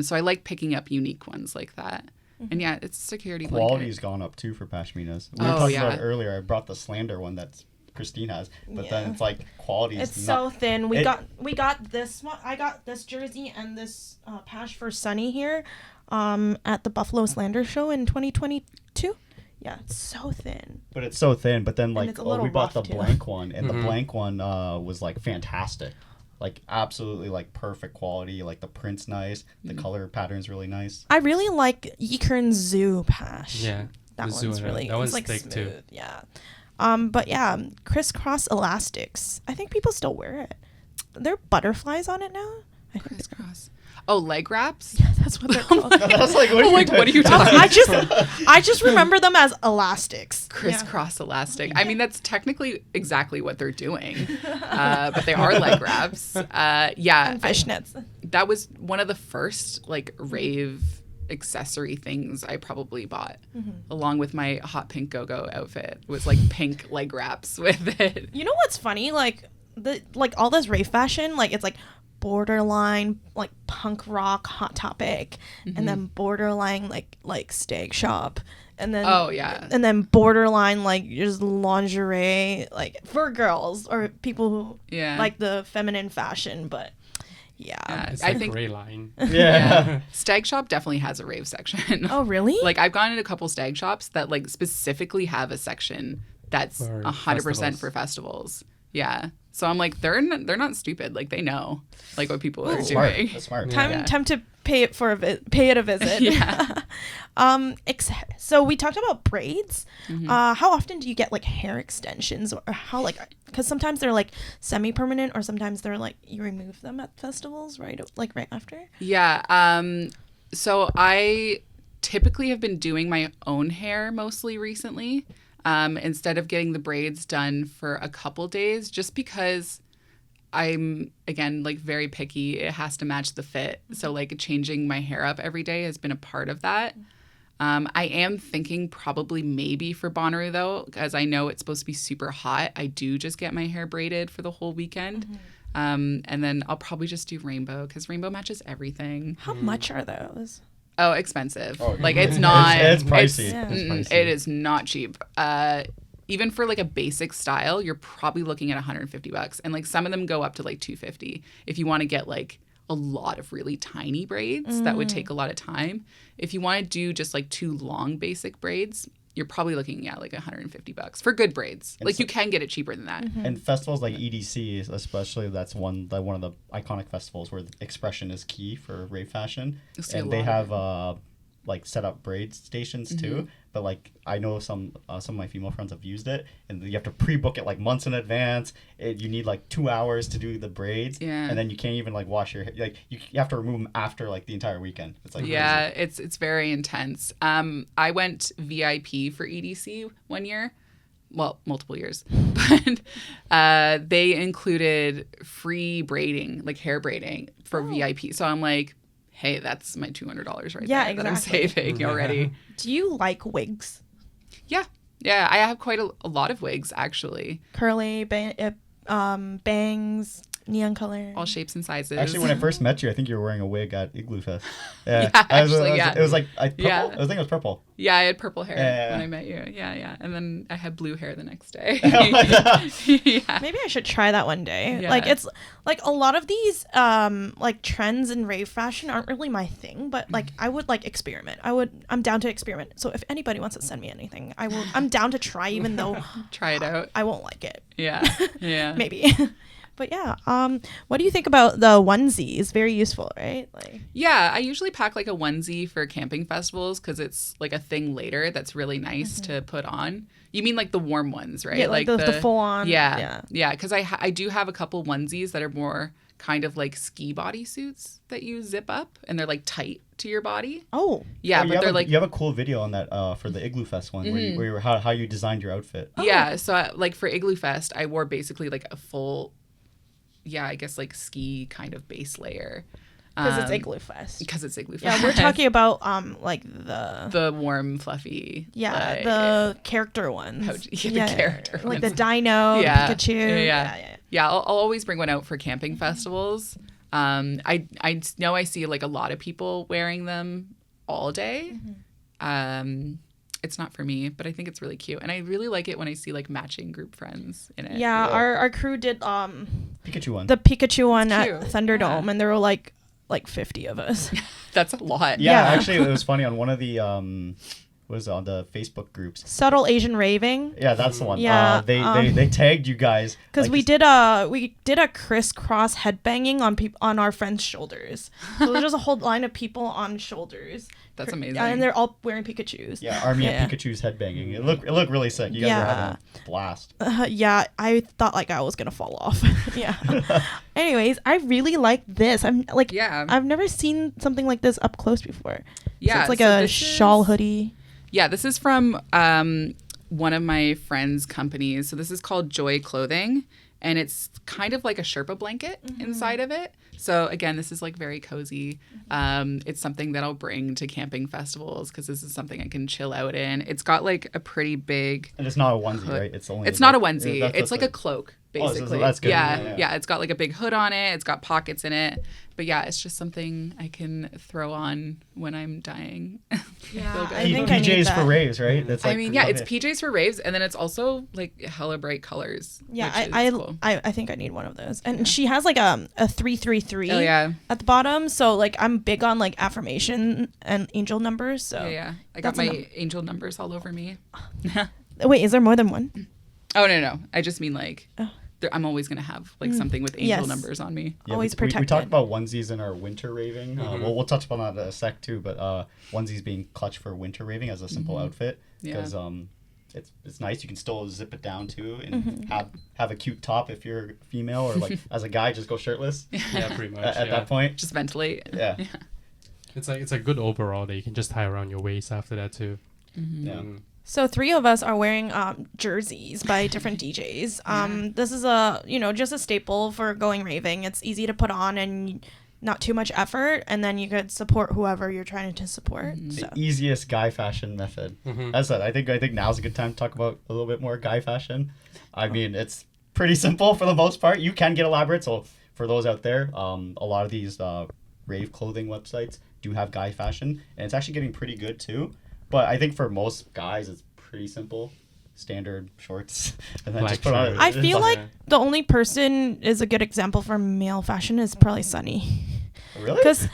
So I like picking up unique ones like that. And yeah, it's a security Quality's blanket. gone up too for pashminas. We Oh, were talking yeah. about it earlier. I brought the Slander one that's Christine has, but then Yeah. it's like quality. It's so thin. We it- got this one. I got this jersey and this pash for Sunny here, at the Buffalo Slander show in 2022. Yeah, it's so thin. But it's so thin. But then like it's a little we bought the rough, too. blank one, and the blank one was like fantastic, like absolutely like perfect quality. Like the print's nice, the color pattern's really nice. I really like Yikern's Zoo pash. Yeah. That the zoo one's one, really that one's it's like thick smooth. too. Yeah. But yeah, crisscross elastics. I think people still wear it. There are butterflies on it now. I think Crisscross. Oh, leg wraps. yeah, that's what they're called. That's like what, Like, what are you talking? I just remember them as elastics. Crisscross elastic. I mean, that's technically exactly what they're doing, but they are leg wraps. Yeah, And fishnets. that was one of the first like rave accessory things I probably bought, along with my hot pink go-go outfit. It was like pink leg wraps with it. You know what's funny? Like all this rave fashion, like it's like borderline like punk rock Hot Topic, and then borderline like Stag Shop, and then Oh, yeah. and then borderline like just lingerie like for girls or people who Yeah. like the feminine fashion, but yeah. It's I like think gray line. Yeah. Stag Shop definitely has a rave section. Oh really? Like I've gone in a couple stag shops that like specifically have a section that's For 100% festivals. for festivals. Yeah. So I'm like, they're not stupid. Like they know like what people are Smart. doing. That's smart. Time to pay it a visit. Yeah. So we talked about braids. Mm-hmm. How often do you get like hair extensions, or how like, because sometimes they're like semi-permanent, or sometimes they're like you remove them at festivals right after? Yeah. So I typically have been doing my own hair mostly recently, instead of getting the braids done for a couple days, just because I'm, again, like very picky. It has to match the fit. So like changing my hair up every day has been a part of that. I am thinking probably maybe for Bonnaroo though, because I know it's supposed to be super hot. I do just get my hair braided for the whole weekend. And then I'll probably just do rainbow because rainbow matches everything. How much are those? Oh, expensive. Oh, like it's not. It's pricey. Yeah. It's pricey. It is not cheap. Even for like a basic style, you're probably looking at $150, and like some of them go up to like $250 if you want to get like a lot of really tiny braids. That would take a lot of time. If you want to do just like 2 long basic braids, you're probably looking at like $150 for good braids. And like so, you can get it cheaper than that. And festivals like EDC, especially, that's one of the iconic festivals where expression is key for rave fashion. You'll see And a they lot have like set up braid stations too. But like I know some of my female friends have used it, and you have to pre-book it like months in advance. You need like 2 hours to do the braids, and then you can't even like wash your hair. Like you have to remove them after like the entire weekend. It's like crazy. It's very intense. I went VIP for EDC one year. Well, multiple years, but they included free braiding, like hair braiding for VIP. So I'm like, hey, that's my $200 right there that I'm saving already. Do you like wigs? Yeah, I have quite a lot of wigs actually. Curly, bangs, neon color. All shapes and sizes. Actually, when I first met you, I think you were wearing a wig at Igloo Fest. Yeah, It was like purple. Yeah. I think it was purple. Yeah, I had purple hair when I met you. Yeah. And then I had blue hair the next day. Yeah. Maybe I should try that one day. Yeah. Like it's like a lot of these like trends in rave fashion aren't really my thing, but like I would like experiment. I'm down to experiment. So if anybody wants to send me anything, I'm down to try, even though try it out. I won't like it. Yeah. Maybe. But yeah, what do you think about the onesies? Very useful, right? Like, yeah, I usually pack like a onesie for camping festivals because it's like a thing later that's really nice to put on. You mean like the warm ones, right? Yeah, like the full on. Yeah. Because I do have a couple onesies that are more kind of like ski bodysuits that you zip up and they're like tight to your body. Oh. Yeah, but they're like... You have a cool video on that for the Igloo Fest one where how you designed your outfit. Yeah, so like for Igloo Fest, I wore basically like a full... Yeah, I guess like ski kind of base layer. Because it's Igloo Fest. Because it's Igloo Fest. Yeah, we're talking about like the warm, fluffy. Yeah, like, the character ones. The character like ones. the dino, the Pikachu. Yeah, I'll always bring one out for camping festivals. I know I see like a lot of people wearing them all day. It's not for me, but I think it's really cute, and I really like it when I see like matching group friends in it. Yeah, our crew did Pikachu one. The Pikachu one It's at cute. Thunderdome, and there were like 50 of us. That's a lot. Yeah, Yeah. actually, it was funny on one of the was on the Facebook groups. Subtle Asian raving. Yeah, that's the one. Yeah, They tagged you guys because like, we did a crisscross headbanging on our friends' shoulders. So there's just a whole line of people on shoulders. That's amazing. And they're all wearing Pikachus. Yeah, Army of Pikachu's headbanging. It looked really sick. You guys were having a blast. Yeah, I thought like I was gonna fall off. Yeah. Anyways, I really like this. I've never seen something like this up close before. Yeah, so it's like a shawl hoodie. Yeah, this is from one of my friend's companies. So this is called Joy Clothing, and it's kind of like a Sherpa blanket inside of it. So again, this is like very cozy. It's something that I'll bring to camping festivals because this is something I can chill out in. It's got like a pretty big... And it's not a onesie, right? It's not a onesie. It's like a cloak, basically. So that's good. Yeah, it's got like a big hood on it. It's got pockets in it. But yeah, it's just something I can throw on when I'm dying. Yeah, I think I need PJs that. for raves, right? That's like, it's PJs for raves, and then it's also like hella bright colors. Yeah, which is cool. I think I need one of those. And she has like a 333 Oh, yeah. at the bottom. So like I'm big on like affirmation and angel numbers. So Yeah. I got my angel numbers all over me. Wait, is there more than one? Oh, no. I just mean like I'm always gonna have like something with angel Yes. numbers on me. Yeah, Always we protected. talked about onesies in our winter raving. We'll touch upon that in a sec too, but onesies being clutch for winter raving as a simple outfit because it's nice. You can still zip it down too and have a cute top if you're female, or like as a guy just go shirtless. Yeah, pretty much. At that point. Just ventilate. Yeah. It's a good overall that you can just tie around your waist after that too. Yeah. So 3 of us are wearing jerseys by different DJs. This is just a staple for going raving. It's easy to put on and not too much effort, and then you could support whoever you're trying to support. The easiest guy fashion method. As I said, I think now's a good time to talk about a little bit more guy fashion. I mean, it's pretty simple for the most part. You can get elaborate. So for those out there, a lot of these rave clothing websites do have guy fashion, and it's actually getting pretty good too. But I think for most guys, it's pretty simple. Standard shorts. And then Black just put on shirt. I feel like Yeah. the only person is a good example for male fashion is probably Sunny. Really? Because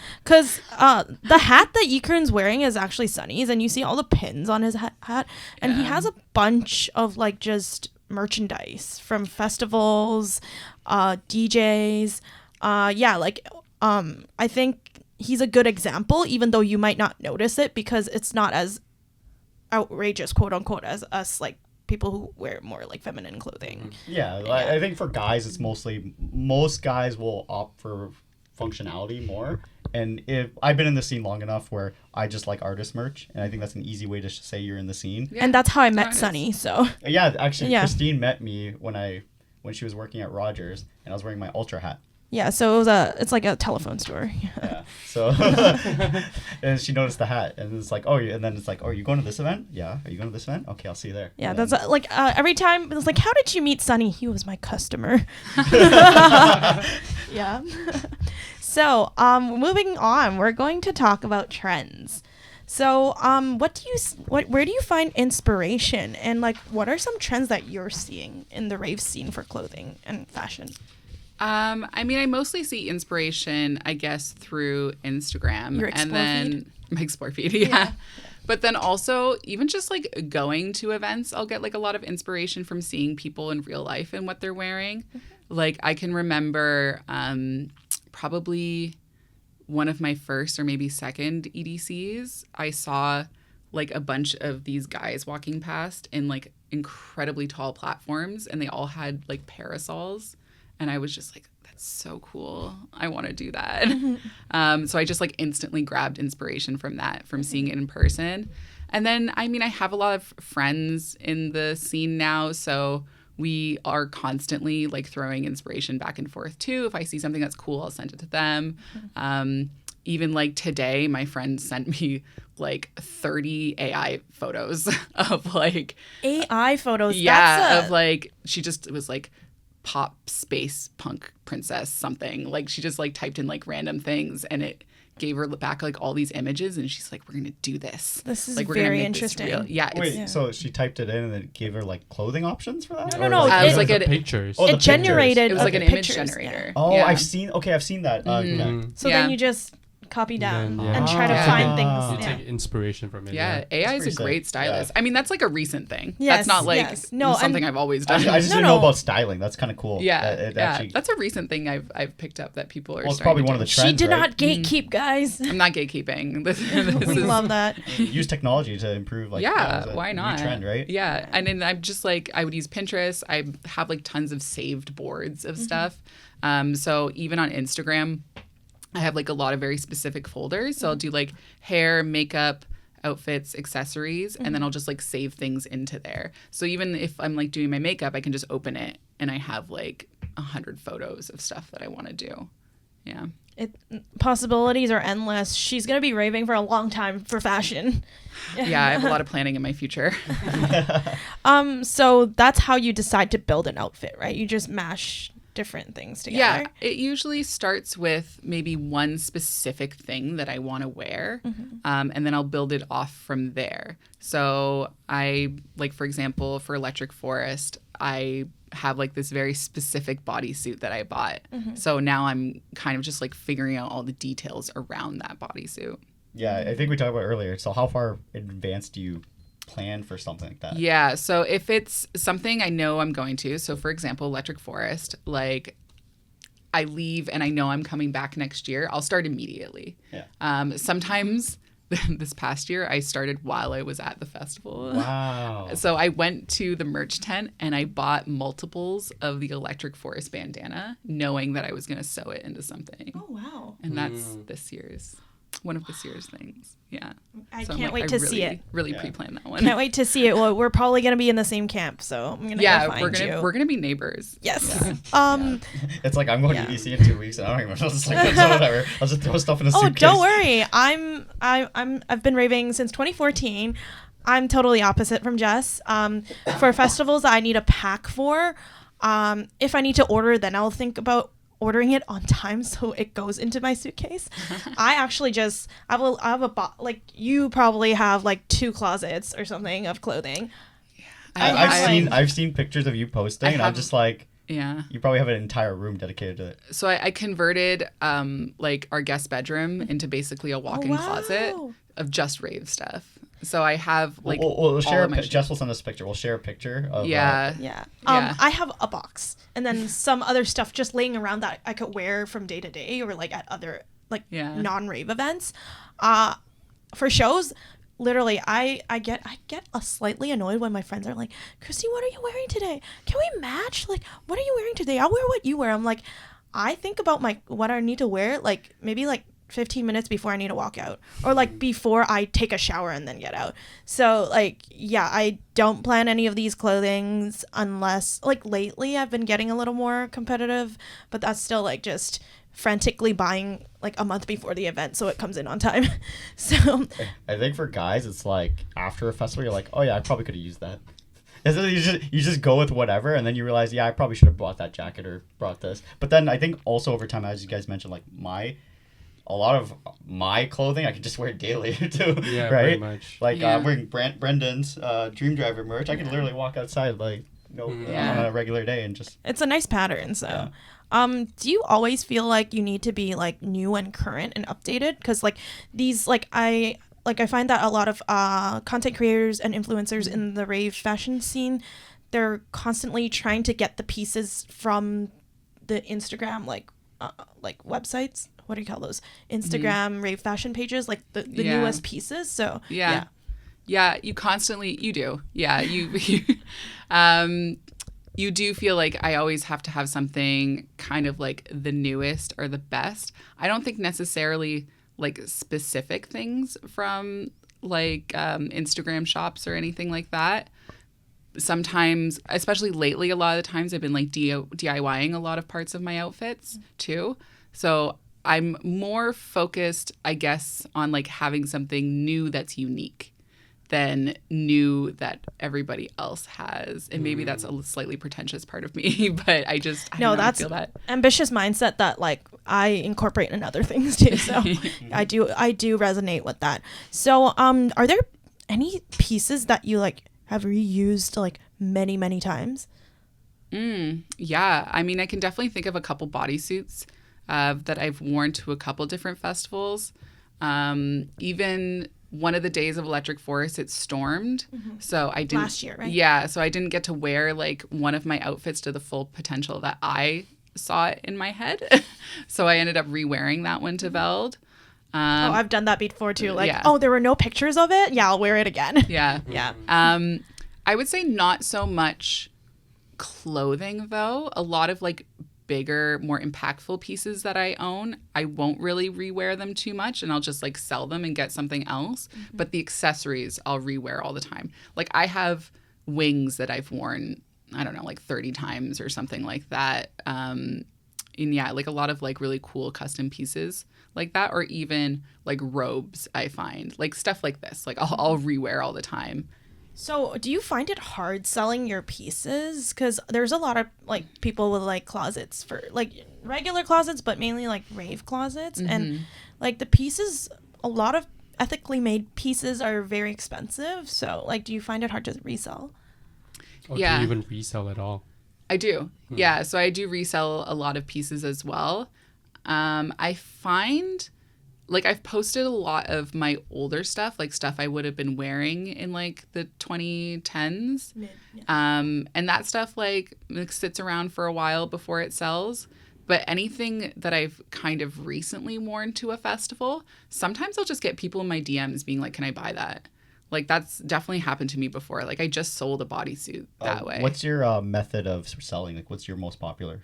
the hat that Ekern's wearing is actually Sunny's, and you see all the pins on his hat, and he has a bunch of like just merchandise from festivals, DJs. I think he's a good example, even though you might not notice it because it's not as outrageous, quote unquote, as us like people who wear more like feminine clothing. Yeah, I think for guys, it's mostly most guys will opt for functionality more. And if I've been in the scene long enough where I just like artist merch, and I think that's an easy way to say you're in the scene. Yeah. And that's how I met Nice. Sunny. So Yeah, actually, Yeah. Christine met me when she was working at Rogers, and I was wearing my Ultra hat. yeah, so it's like a telephone store. Yeah. So, and she noticed the hat, and it's like, and then it's like, are you going to this event? Yeah. Are you going to this event? Okay, I'll see you there. Yeah, And that's then- every time it's like, how did you meet Sunny? He was my customer. Yeah. So, moving on, we're going to talk about trends. So, where do you find inspiration, and like, what are some trends that you're seeing in the rave scene for clothing and fashion? I mean, I mostly see inspiration, I guess, through Instagram. Your Explore and then feed? my Explore feed, yeah. But then also, even just like going to events, I'll get like a lot of inspiration from seeing people in real life and what they're wearing. Like, I can remember probably one of my first or maybe second EDCs, I saw like a bunch of these guys walking past in like incredibly tall platforms, and they all had like parasols. And I was just like, that's so cool. I want to do that. So I just like instantly grabbed inspiration from that, from seeing it in person. And then, I mean, I have a lot of friends in the scene now. So we are constantly like throwing inspiration back and forth too. If I see something that's cool, I'll send it to them. Even like today, my friend sent me like 30 AI photos of like... AI photos. Yeah, of like, she just was like, pop space punk princess something, like she just like typed in like random things, and it gave her back like all these images, and she's like, we're gonna do this. This is like, we're very gonna make interesting. this real. Yeah, Wait, Yeah. so she typed it in and then it gave her like clothing options for that? No, Or no, it was like the a- pictures. Oh, the It generated. it was like an pictures, image yeah. generator. Oh, Yeah. I've seen that. Okay. So Yeah. then you just copy down then, yeah. and try to Yeah. find You things. Yeah. take inspiration from it. Yeah, AI is a pretty sick. great stylist. Yeah. I mean, that's like a recent thing. Yes, That's not like yes. No, something and- I've always done. I just No, didn't know no. about styling. That's kind of cool. yeah, It yeah. actually- That's a recent thing I've picked up that people are. well, it's starting probably to one of the do. trends. She did right? not gatekeep, guys. I'm not gatekeeping. This We is love that. Use technology to improve. Like, yeah, it's a why new not? trend, right? Yeah, and then I'm just like, I would use Pinterest. I have like tons of saved boards of stuff. So even on Instagram, I have like a lot of very specific folders. So I'll do like hair, makeup, outfits, accessories, and then I'll just like save things into there. So even if I'm like doing my makeup, I can just open it and I have like 100 photos of stuff that I want to do. Yeah. Possibilities are endless. She's gonna be raving for a long time for fashion. Yeah, I have a lot of planning in my future. So that's how you decide to build an outfit, right? You just mash different things together. Yeah, it usually starts with maybe one specific thing that I want to wear, and then I'll build it off from there. So I, like, for example, for Electric Forest, I have like this very specific bodysuit that I bought. So now I'm kind of just like figuring out all the details around that bodysuit. Yeah, I think we talked about it earlier. So how far in advance do you plan for something like that? Yeah. So if it's something I know I'm going to, so for example, Electric Forest, like I leave and I know I'm coming back next year, I'll start immediately. Yeah. Sometimes this past year I started while I was at the festival. Wow. So I went to the merch tent and I bought multiples of the Electric Forest bandana, knowing that I was going to sew it into something. Oh, wow. And that's one of this year's things. Yeah. I So can't wait to see it. Really pre-planned that one. Can't wait to see it. Well, we're probably going to be in the same camp, so I'm going to go find you. We're gonna be neighbors. Yes. Yeah. It's like I'm going to EC in 2 weeks and I don't even know. It's like, whatever. I'll just throw stuff in a suitcase. Don't worry. I've been raving since 2014. I'm totally opposite from Jess. For festivals that I need a pack for, if I need to order, then I'll think about ordering it on time so it goes into my suitcase. I actually just I have a like you probably have like 2 closets or something of clothing. Yeah. I've seen pictures of you posting and I'm just like, yeah, you probably have an entire room dedicated to it. So I converted like our guest bedroom into basically a walk-in closet of just rave stuff. So I have like we'll share Jess will send us a picture. Well share a picture of I have a box and then some other stuff just laying around that I could wear from day to day or like at other like non-rave events. For shows, literally I get a slightly annoyed when my friends are like, Christy, what are you wearing today? Can we match? Like, what are you wearing today? I'll wear what you wear. I'm like, I think about what I need to wear like maybe like 15 minutes before I need to walk out or like before I take a shower and then get out. So like, yeah, I don't plan any of these clothings unless like lately I've been getting a little more competitive, but that's still like just frantically buying like a month before the event so it comes in on time. So I think for guys, it's like after a festival, you're like, oh yeah, I probably could have used that. You just go with whatever, and then you realize, yeah, I probably should have bought that jacket or brought this. But then I think also over time, as you guys mentioned, like a lot of my clothing I can just wear daily too. Yeah, right. pretty much. Like wearing Brendan's Dream Driver merch, I can literally walk outside like on a regular day and just. It's a nice pattern. So, do you always feel like you need to be like new and current and updated? Because like these I find that a lot of content creators and influencers in the rave fashion scene, they're constantly trying to get the pieces from the Instagram like websites. What do you call those? Instagram rave fashion pages, like the newest pieces. So yeah, you constantly you do. Yeah, you you do feel like I always have to have something kind of like the newest or the best. I don't think necessarily like specific things from like Instagram shops or anything like that. Sometimes, especially lately, a lot of the times I've been like DIYing a lot of parts of my outfits too. So I'm more focused, I guess, on like having something new that's unique than new that everybody else has. And maybe that's a slightly pretentious part of me, but I that's feel that ambitious mindset that like I incorporate in other things too. So I do resonate with that. So are there any pieces that you like have reused like many, many times? Yeah. I mean, I can definitely think of a couple bodysuits that I've worn to a couple different festivals. Even one of the days of Electric Forest, it stormed. So I didn't. Last year, right? Yeah. So I didn't get to wear like one of my outfits to the full potential that I saw it in my head. So I ended up re-wearing that one to Veld. I've done that before too. Like, there were no pictures of it. Yeah, I'll wear it again. Yeah. Yeah. I would say not so much clothing though. A lot of like bigger, more impactful pieces that I own, I won't really rewear them too much and I'll just like sell them and get something else. But the accessories I'll rewear all the time. Like I have wings that I've worn, I don't know, like 30 times or something like that. And yeah, like a lot of like really cool custom pieces like that, or even like robes I find. Like stuff like this. Like I'll rewear all the time. So do you find it hard selling your pieces? Because there's a lot of like people with like closets for like regular closets, but mainly like rave closets. And like the pieces, a lot of ethically made pieces are very expensive. So like, do you find it hard to resell? Or do you even resell at all? I do. Yeah. So I do resell a lot of pieces as well. I find like I've posted a lot of my older stuff, like stuff I would have been wearing in like the 2010s. And that stuff like sits around for a while before it sells. But anything that I've kind of recently worn to a festival, sometimes I'll just get people in my DMs being like, can I buy that? Like, that's definitely happened to me before. Like, I just sold a bodysuit that way. What's your method of selling? Like, what's your most popular,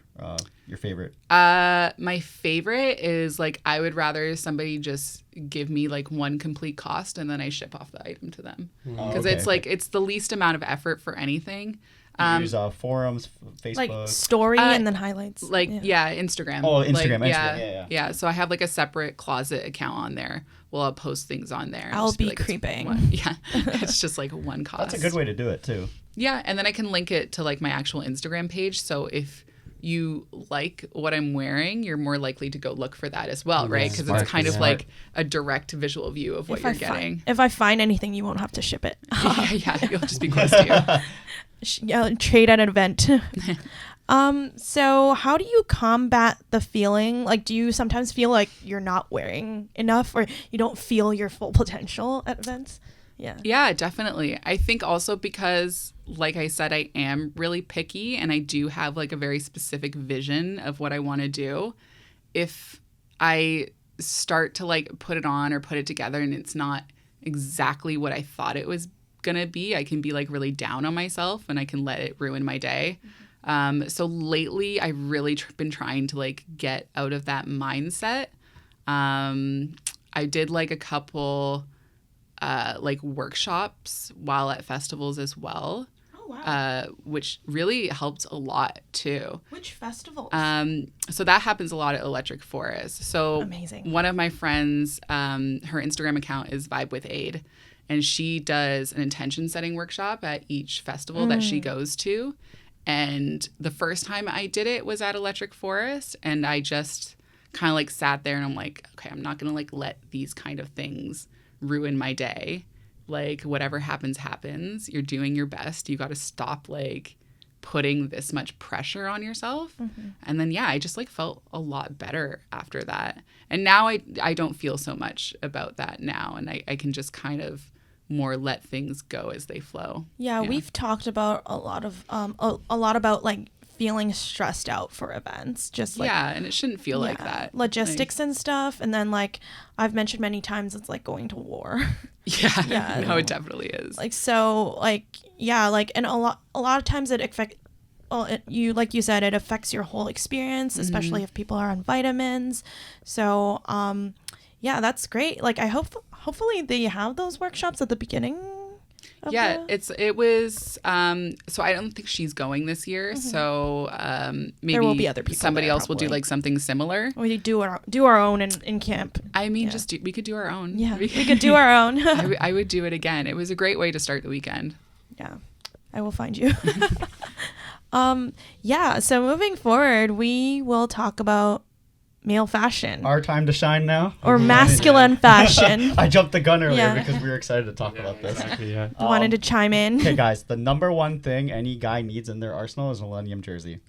your favorite? My favorite is, like, I would rather somebody just give me, like, one complete cost and then I ship off the item to them. Because it's, like, it's the least amount of effort for anything. You use forums, Facebook. Like story and then highlights. Like, yeah, Instagram. Oh, Instagram. Like, Instagram. Yeah. So I have like a separate closet account on there. Well, I'll post things on there. I'll be like, creeping. It's just like one cost. That's a good way to do it too. Yeah. And then I can link it to like my actual Instagram page. So if you like what I'm wearing, you're more likely to go look for that as well, right? Because it's kind of like a direct visual view of what you're getting. If I find anything, you won't have to ship it. Yeah, you'll just be close to you. Trade at an event. So how do you combat the feeling? Like, do you sometimes feel like you're not wearing enough or you don't feel your full potential at events? Yeah, definitely. I think also because, like I said, I am really picky and I do have like a very specific vision of what I want to do. If I start to like put it on or put it together and it's not exactly what I thought it was gonna be, I can be like really down on myself and I can let it ruin my day. So lately I really been trying to like get out of that mindset. I did like a couple like workshops while at festivals as well. Oh wow. Which really helped a lot too. Which festivals? So that happens a lot at Electric Forest. So amazing. One of my friends, her Instagram account is Vibe with Aid. And she does an intention setting workshop at each festival that she goes to. And the first time I did it was at Electric Forest. And I just kind of like sat there and I'm like, okay, I'm not going to like let these kind of things ruin my day. Like whatever happens, happens. You're doing your best. You got to stop like putting this much pressure on yourself. And then, I just like felt a lot better after that. And now I don't feel so much about that now. And I can just kind of more let things go as they flow. Yeah, we've talked about a lot about like feeling stressed out for events, just like and it shouldn't feel like that, logistics and stuff. And then like I've mentioned many times, it's like going to war. No, it definitely is. Like so, like and a lot of times it affects. Well, like you said, it affects your whole experience, especially if people are on vitamins. So, that's great. Like I hopefully they have those workshops at the beginning. It was so I don't think she's going this year, so maybe there will be other people, somebody else will do like something similar. We do our own in camp. I mean, we could do our own. We could do our own. I would do it again. It was a great way to start the weekend. I will find you. So moving forward, we will talk about male fashion. Our time to shine now? Or masculine fashion. I jumped the gun earlier because we were excited to talk about this. Exactly, wanted to chime in. Okay, guys, the number one thing any guy needs in their arsenal is a Millennium jersey.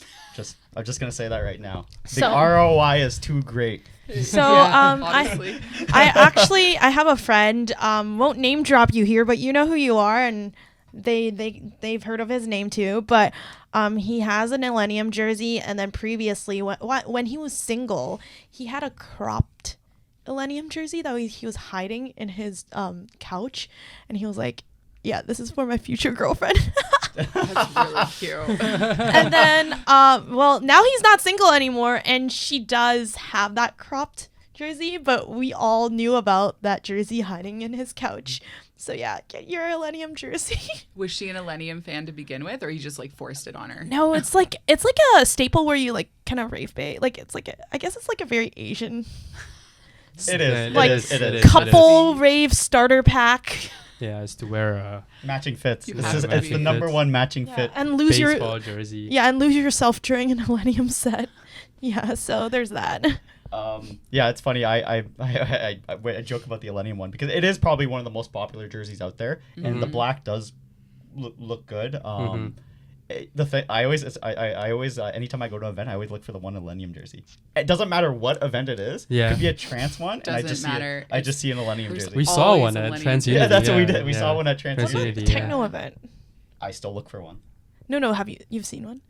I'm just going to say that right now. The ROI is too great. So honestly. I have a friend, won't name drop you here, but you know who you are, and they've heard of his name too, but he has a Millennium jersey, and then previously when he was single, he had a cropped Millennium jersey that he was hiding in his couch, and he was like, this is for my future girlfriend. That's really cute. And then now he's not single anymore, and she does have that cropped jersey, but we all knew about that jersey hiding in his couch. So get your Millennium jersey. Was she an Millennium fan to begin with, or you just like forced it on her? No, it's like a staple where you like kind of rave bait. Like I guess it's like a very Asian. It is. Like it is. Couple rave starter pack. Yeah, it's to wear matching fits. It's the number one matching fit. And lose baseball jersey. Yeah, and lose yourself during a Millennium set. Yeah, so there's that. It's funny. I joke about the Millennium one because it is probably one of the most popular jerseys out there, and the black does look good. the thing I always anytime I go to an event, I always look for the one Millennium jersey. It doesn't matter what event it is. Yeah. It could be a trance one, and I just matter. see I just see a Millennium jersey. We saw always one a at Millennium Trans jersey. Unity. Yeah, that's what we did. We saw one at Trans What's a Unity. techno event? I still look for one. No, have you've seen one?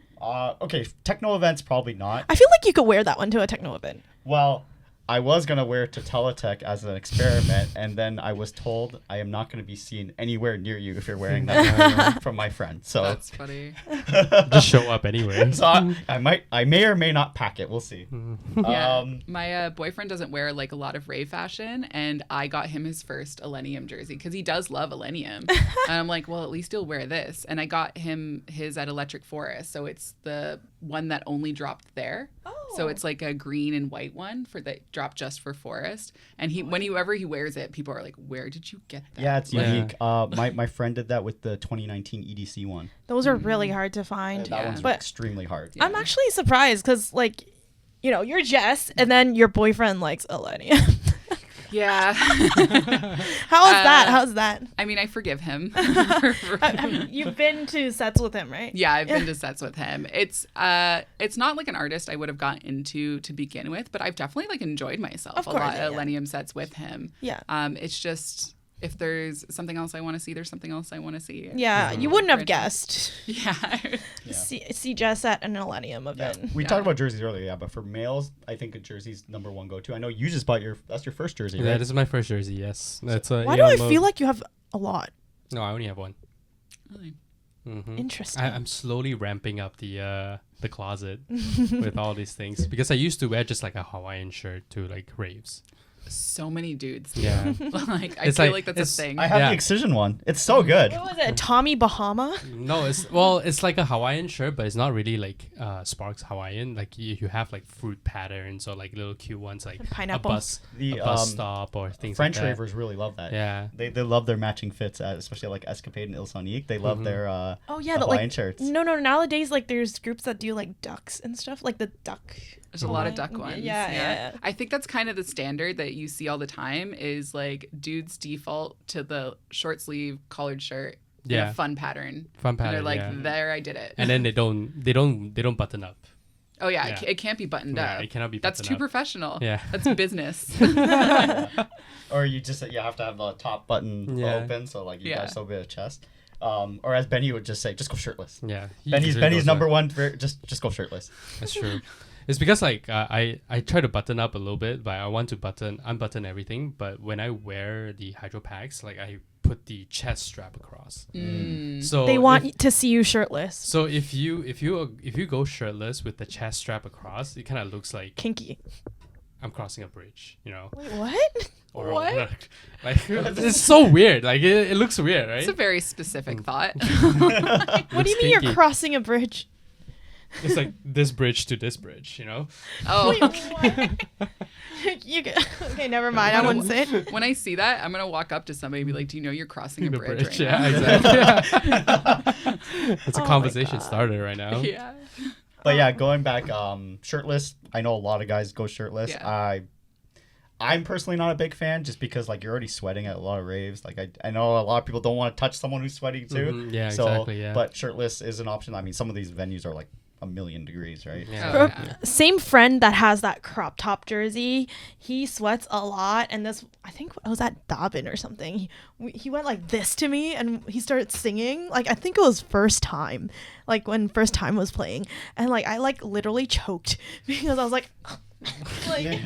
Okay, techno events probably not. I feel like you could wear that one to a techno event. Well, I was gonna wear it to Teletech as an experiment, and then I was told I am not gonna be seen anywhere near you if you're wearing that from my friend. So That's funny. Just show up anyway. so I may or may not pack it. We'll see. Yeah. My boyfriend doesn't wear like a lot of rave fashion, and I got him his first Millennium jersey because he does love Millennium. And I'm like, well, at least he'll wear this. And I got him his at Electric Forest, so it's the one that only dropped there. So it's like a green and white one for that dropped just for Forest. And whenever he wears it, people are like, "Where did you get that?" Yeah, it's unique. My friend did that with the 2019 EDC one. Those are really hard to find. That one's But extremely hard. I'm actually surprised because, like, you know, you're Jess, and then your boyfriend likes Millennium. Yeah. How's that? I mean, I forgive him. You've been to sets with him, right? Yeah, I've been to sets with him. It's not like an artist I would have gotten into to begin with, but I've definitely like enjoyed myself Of a course, lot yeah, at yeah. Millennium sets with him. Yeah. It's just if there's something else I want to see, there's something else I want to see. Yeah, you wouldn't have guessed. Yeah. See Jess at a Millennium event. We talked about jerseys earlier, but for males, I think a jersey's number one go-to. I know you just bought that's your first jersey, Yeah, right? this is my first jersey. Yes, that's. Why do I feel like you have a lot? No, I only have one. Really? Interesting. I'm slowly ramping up the closet with all these things because I used to wear just like a Hawaiian shirt to like raves. So many dudes. Do. Yeah. Like I It's feel like- like that's a thing. I have Yeah. the Excision one. It's so good. What was it? Tommy Bahama? No, it's like a Hawaiian shirt, but it's not really like Sparks Hawaiian. Like you have like fruit patterns or like little cute ones like Pineapple. a bus stop or things French like that. ravers really love that. Yeah. They love their matching fits, especially like Escapade and Il Sonique. They love their Oh yeah, Hawaiian shirts. No. Nowadays, like there's groups that do like ducks and stuff, like the duck. There's a lot of duck ones. Yeah. I think that's kind of the standard that you see all the time is like dudes default to the short sleeve collared shirt in Yeah. a fun pattern. Fun And pattern. they're like, yeah. there, I did it. And then they don't button up. Oh yeah, Yeah. It can't be buttoned Yeah, up. it cannot be That's buttoned too up. professional. Yeah. That's business. Or you have to have the top button Yeah. open, so like you Yeah. got so bit of chest. Or as Benny would just say, just go shirtless. Yeah. Benny's number one. Just go shirtless. That's true. It's because like I try to button up a little bit, but I want to unbutton everything. But when I wear the hydro packs, like I put the chest strap across. So They want to see you shirtless. So if you go shirtless with the chest strap across, it kind of looks like Kinky. I'm crossing a bridge, you know. Wait, what? Or What? like it's so weird. Like it looks weird, right? It's a very specific thought. What do you mean kinky. you're crossing a bridge? It's like this bridge to this bridge, you know. Oh, Wait, what? Okay, never mind. I wouldn't say it. when I see that, I'm gonna walk up to somebody and be like, "Do you know you're crossing a The bridge, right yeah, now?" exactly. It's a Oh my conversation God. starter right now. Yeah. But yeah, going back, shirtless. I know a lot of guys go shirtless. Yeah. I'm personally not a big fan, just because like you're already sweating at a lot of raves. Like I know a lot of people don't want to touch someone who's sweating too. Mhm, yeah, so, exactly. Yeah. But shirtless is an option. I mean, some of these venues are like 1,000,000 degrees, right? Yeah. Oh, yeah. Same friend that has that crop top jersey. He sweats a lot, and this I think I was at Dobbin or something. He went like this to me, and he started singing. Like I think it was First Time, like when First Time was playing, and like I like literally choked because I was like, like,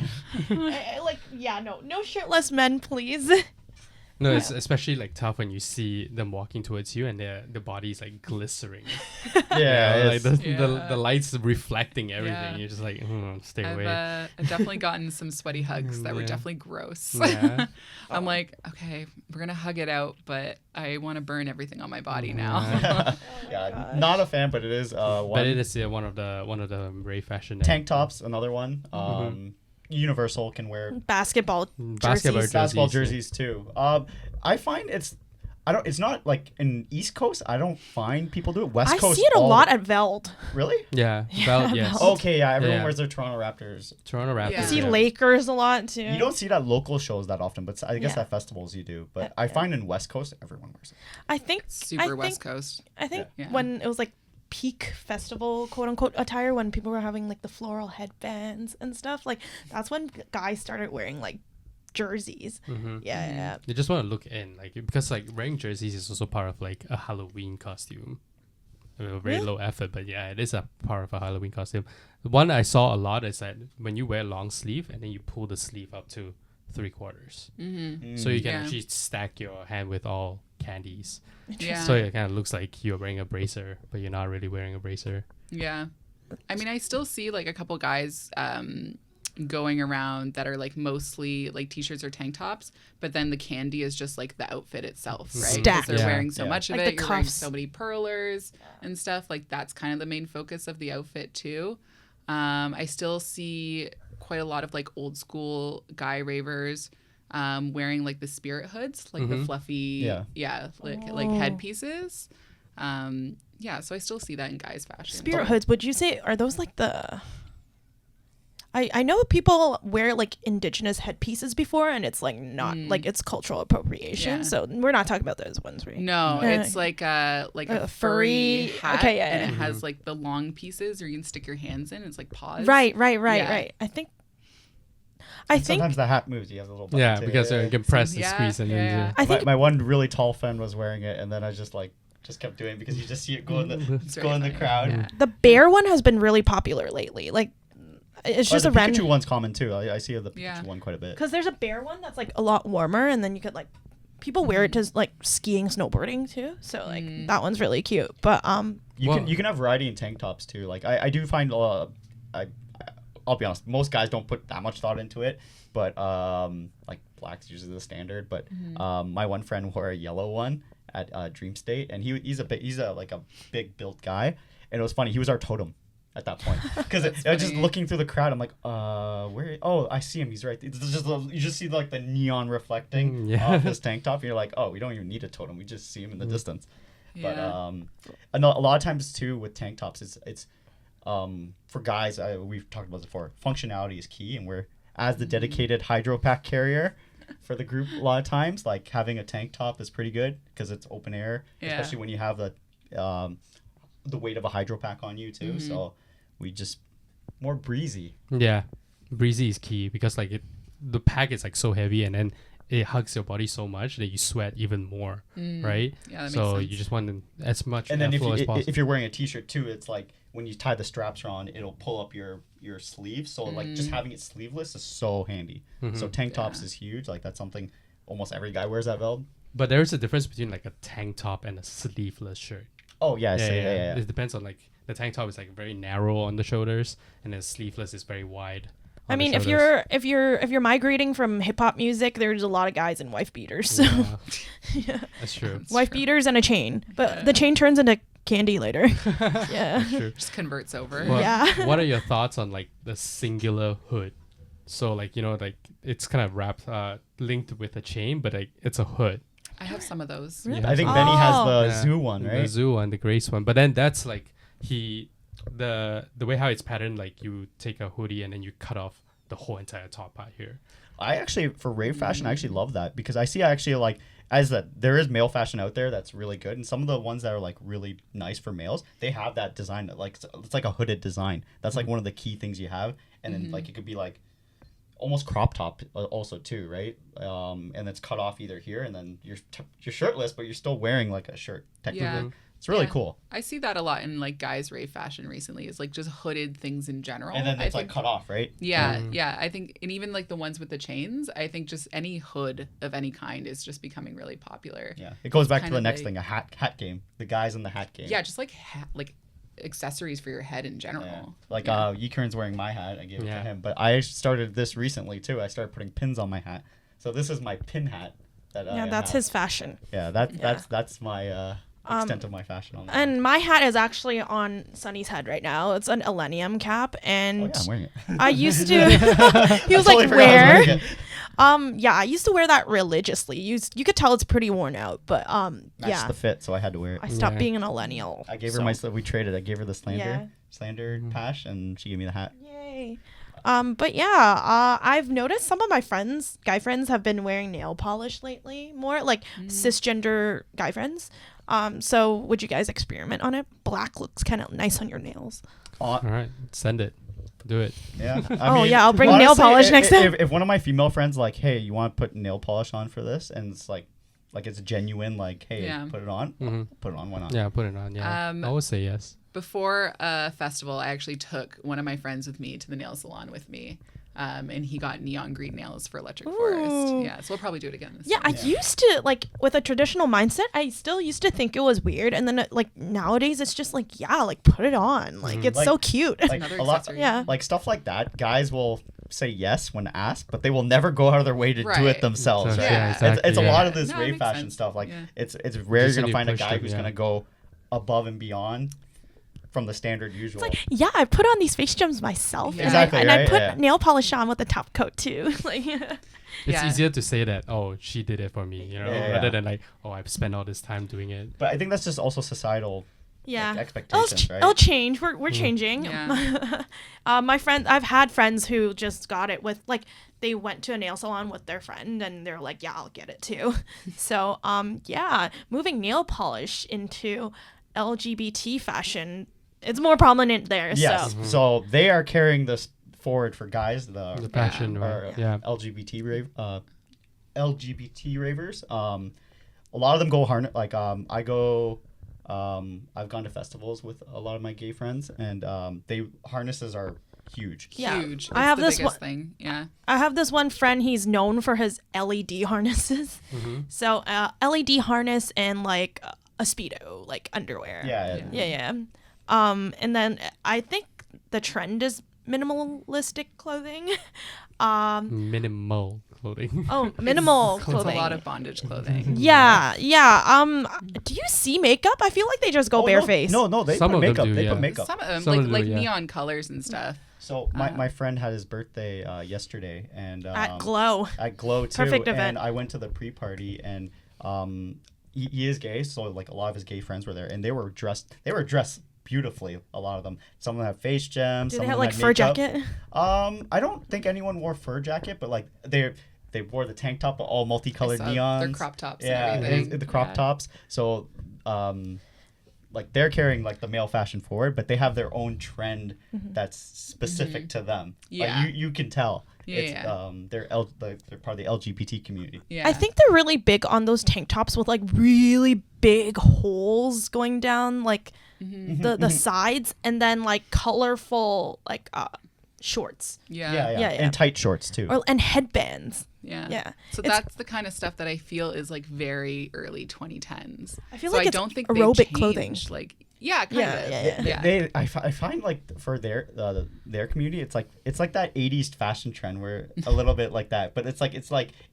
no shirtless men, please. No, it's especially like tough when you see them walking towards you and the body's like glycering. Yeah, like it's- the lights reflecting everything. Yeah. You're just like, stay I've away. definitely gotten some sweaty hugs that were Yeah. definitely gross. Yeah. I'm like, okay, we're gonna hug it out, but I want to burn everything on my body now. Yeah, not a fan, but it is one. But it is one of the rave fashion Tank tops, another one. Universal can wear Basketball basketball jerseys. basketball jerseys. jerseys too. I find it's not like in East Coast. I don't find people do it. West I Coast, see it a all- lot at Veld. Really? Yeah, well, yes. Okay, yeah. Everyone Yeah. wears their Toronto Raptors. Toronto Raptors. Yeah. I see yeah. Lakers a lot too. You don't see that local shows that often, but I guess Yeah. at festivals you do. But I find in West Coast everyone wears it. I think Super I West think, Coast. I think Yeah. when it was like peak festival quote unquote attire when people were having like the floral headbands and stuff. Like that's when guys started wearing like jerseys. Yeah. You just want to look in, like, because like wearing jerseys is also part of like a Halloween costume. I mean, very low effort, but yeah, it is a part of a Halloween costume. The one I saw a lot is that when you wear long sleeve and then you pull the sleeve up to 3/4, so you can actually stack your hand with all candies. So it kind of looks like you're wearing a bracer, but you're not really wearing a bracer. Yeah. I mean, I still see like a couple guys going around that are like mostly like t-shirts or tank tops, but then the candy is just like the outfit itself, right? Because they're wearing so much of like it. You're wearing so many pearlers and stuff. Like that's kind of the main focus of the outfit too. I still see quite a lot of like old school guy ravers wearing like the spirit hoods, like the fluffy like headpieces. So I still see that in guys fashion. Spirit hoods, would you say are those like the I know people wear like indigenous headpieces before, and it's like not like it's cultural appropriation. So we're not talking about those ones, right? No, it's like a furry hat, and it has like the long pieces where you can stick your hands in. It's like paws. Right. I think sometimes the hat moves. You have a little button too. Because you can press and squeeze it. I think my one really tall friend was wearing it, and then I just kept doing it because you just see it go in the crowd. Yeah. The bear one has been really popular lately. Like it's just the a Pikachu random one's common too. I see the Pikachu one quite a bit. because there's a bear one that's like a lot warmer, and then you could like people wear it to like skiing, snowboarding too. So like that one's really cute. But you can have variety in tank tops too. Like I do find I'll be honest, most guys don't put that much thought into it, but like black's usually the standard. But my one friend wore a yellow one at Dream State, and he's a big built guy, and it was funny. He was our totem at that point because I was just looking through the crowd. I'm like, where? Oh, I see him. He's right. It's just you just see like the neon reflecting off his tank top, and you're like, oh, we don't even need a totem. We just see him in the distance. But a lot of times too with tank tops, it's for guys. We've talked about this before. Functionality is key, and we're as the dedicated hydro pack carrier for the group. A lot of times, like having a tank top is pretty good because it's open air, especially when you have the weight of a hydro pack on you too. So we just more breezy. Yeah, breezy is key because like the pack is like so heavy, and then it hugs your body so much that you sweat even more, right? Yeah, that so makes sense. you just want as much and then airflow as possible. if you're wearing a t-shirt too, it's like when you tie the straps on, it'll pull up your sleeve. So like just having it sleeveless is so handy. So tank tops is huge. Like that's something almost every guy wears that belt. But there's a difference between like a tank top and a sleeveless shirt. Oh yeah. It depends on like the tank top is like very narrow on the shoulders, and then sleeveless is very wide. I mean, if you're migrating from hip hop music, there's a lot of guys in wife beaters. So That's true. wife beaters and a chain, but the chain turns into candy later. That's true. Just converts over. Well, what are your thoughts on like the singular hood? So like like it's kind of wrapped, linked with a chain, but like it's a hood. I have some of those. Really? I think Benny has the zoo one, right? The zoo one, the Grace one. But then that's like the way how it's patterned, like you take a hoodie and then you cut off the whole entire top part here. I actually, for rave fashion, I actually love that because I see like there is male fashion out there that's really good, and some of the ones that are like really nice for males, they have that design that like it's like a hooded design. That's like one of the key things you have, and then like it could be like almost crop top also too, right? And it's cut off either here, and then you're shirtless, but you're still wearing like a shirt technically. Yeah. It's really cool. I see that a lot in like guys rave fashion recently. Is like just hooded things in general. And then it's like cut off, right? Yeah, yeah. I think, and even like the ones with the chains, I think just any hood of any kind is just becoming really popular. Yeah, it goes back to the next thing, a hat game. The guys in the hat game. Yeah, just like accessories for your head in general. Yeah. Like Yikern's wearing my hat. I gave it to him, but I started this recently too. I started putting pins on my hat. So this is my pin hat. That's his fashion. Yeah, that's my extent of my fashion on that. And my hat is actually on Sunny's head right now. It's an Elenium cap, and I'm wearing it. I used to. He was like, "Where?" I used to wear that religiously. You could tell it's pretty worn out, but Matched the fit, so I had to wear it. I stopped being an millennial. I gave her we traded. I gave her the slander patch, and she gave me the hat. Yay. I've noticed some of my guy friends have been wearing nail polish lately, more like cisgender guy friends. So would you guys experiment on it? Black looks kind of nice on your nails. All right, send it. Do it. Yeah. Yeah, I'll bring nail polish next time. If one of my female friends like, hey, you want to put nail polish on for this, and it's like it's genuine, like, hey, put it on. Put it on. Why not? Yeah, put it on. Yeah, I always say yes. Before a festival, I actually took one of my friends with me to the nail salon with me. And he got neon green nails for Electric Forest. Yeah, so we'll probably do it again this time. I used to, like, with a traditional mindset, I still used to think it was weird. And then, like, nowadays, it's just like, put it on. Like, it's so cute. Like, another a lot, accessory. like, stuff like that, guys will say yes when asked, but they will never go out of their way to do it themselves. Right? Yeah, exactly, it's a lot of this No, rave fashion sense. stuff. Like, Yeah. it's rare you're going to find a push guy them, who's going to go above and beyond from the standard usual. It's like, I put on these face gems myself. Yeah. Exactly, and I right? put Yeah. nail polish on with a top coat, too. Like, It's Yeah. easier to say that, oh, she did it for me, rather Yeah. than like, oh, I've spent all this time doing it. But I think that's just also societal like, expectations, right? It'll change. We're changing. Yeah. My friend, I've had friends who just got it with, like, they went to a nail salon with their friend and they're like, I'll get it too. So, moving nail polish into LGBT fashion, it's more prominent there. Yes. So. So they are carrying this forward for guys. The fashion, or, right? Yeah. LGBT ravers. A lot of them go harness. Like I go. I've gone to festivals with a lot of my gay friends, and harnesses are huge. Yeah. Huge. I It's have the this biggest one- thing. Yeah. I have this one friend, he's known for his LED harnesses. So, LED harness and, like, a Speedo, like, underwear. Yeah. And then I think the trend is minimalistic clothing. Minimal clothing. Minimal It's clothing. a lot of bondage clothing. Yeah. Do you see makeup? I feel like they just go barefaced. No, they Some put of them makeup. do, They yeah. put makeup. Some of them, Some of them like do, yeah. neon colors and stuff. So my friend had his birthday yesterday, and At Glow. at Glow too. Perfect event. And I went to the pre-party, and he is gay, so like a lot of his gay friends were there, and they were dressed beautifully. A lot of them. Some of them have face gems. Do some they have of them like had fur makeup. jacket? I don't think anyone wore fur jacket, but like they wore the tank top, all multicolored I saw neons. their crop tops Yeah, and everything. the crop tops. So like they're carrying like the male fashion forward, but they have their own trend that's specific to them. Yeah. Like, you can tell. Yeah, It's, yeah. they're part of the LGBT community. Yeah. I think they're really big on those tank tops with like really big holes going down like the sides, and then like colorful like shorts Yeah. Yeah. And tight shorts too. and headbands. Yeah. Yeah. So It's- that's the kind of stuff that I feel is like very early 2010s. I feel so like I it's don't think aerobic they've clothing. changed. Like, yeah, kind Yeah, of. yeah. I find like for their community, it's like that 80s fashion trend where a little bit like that, but it's like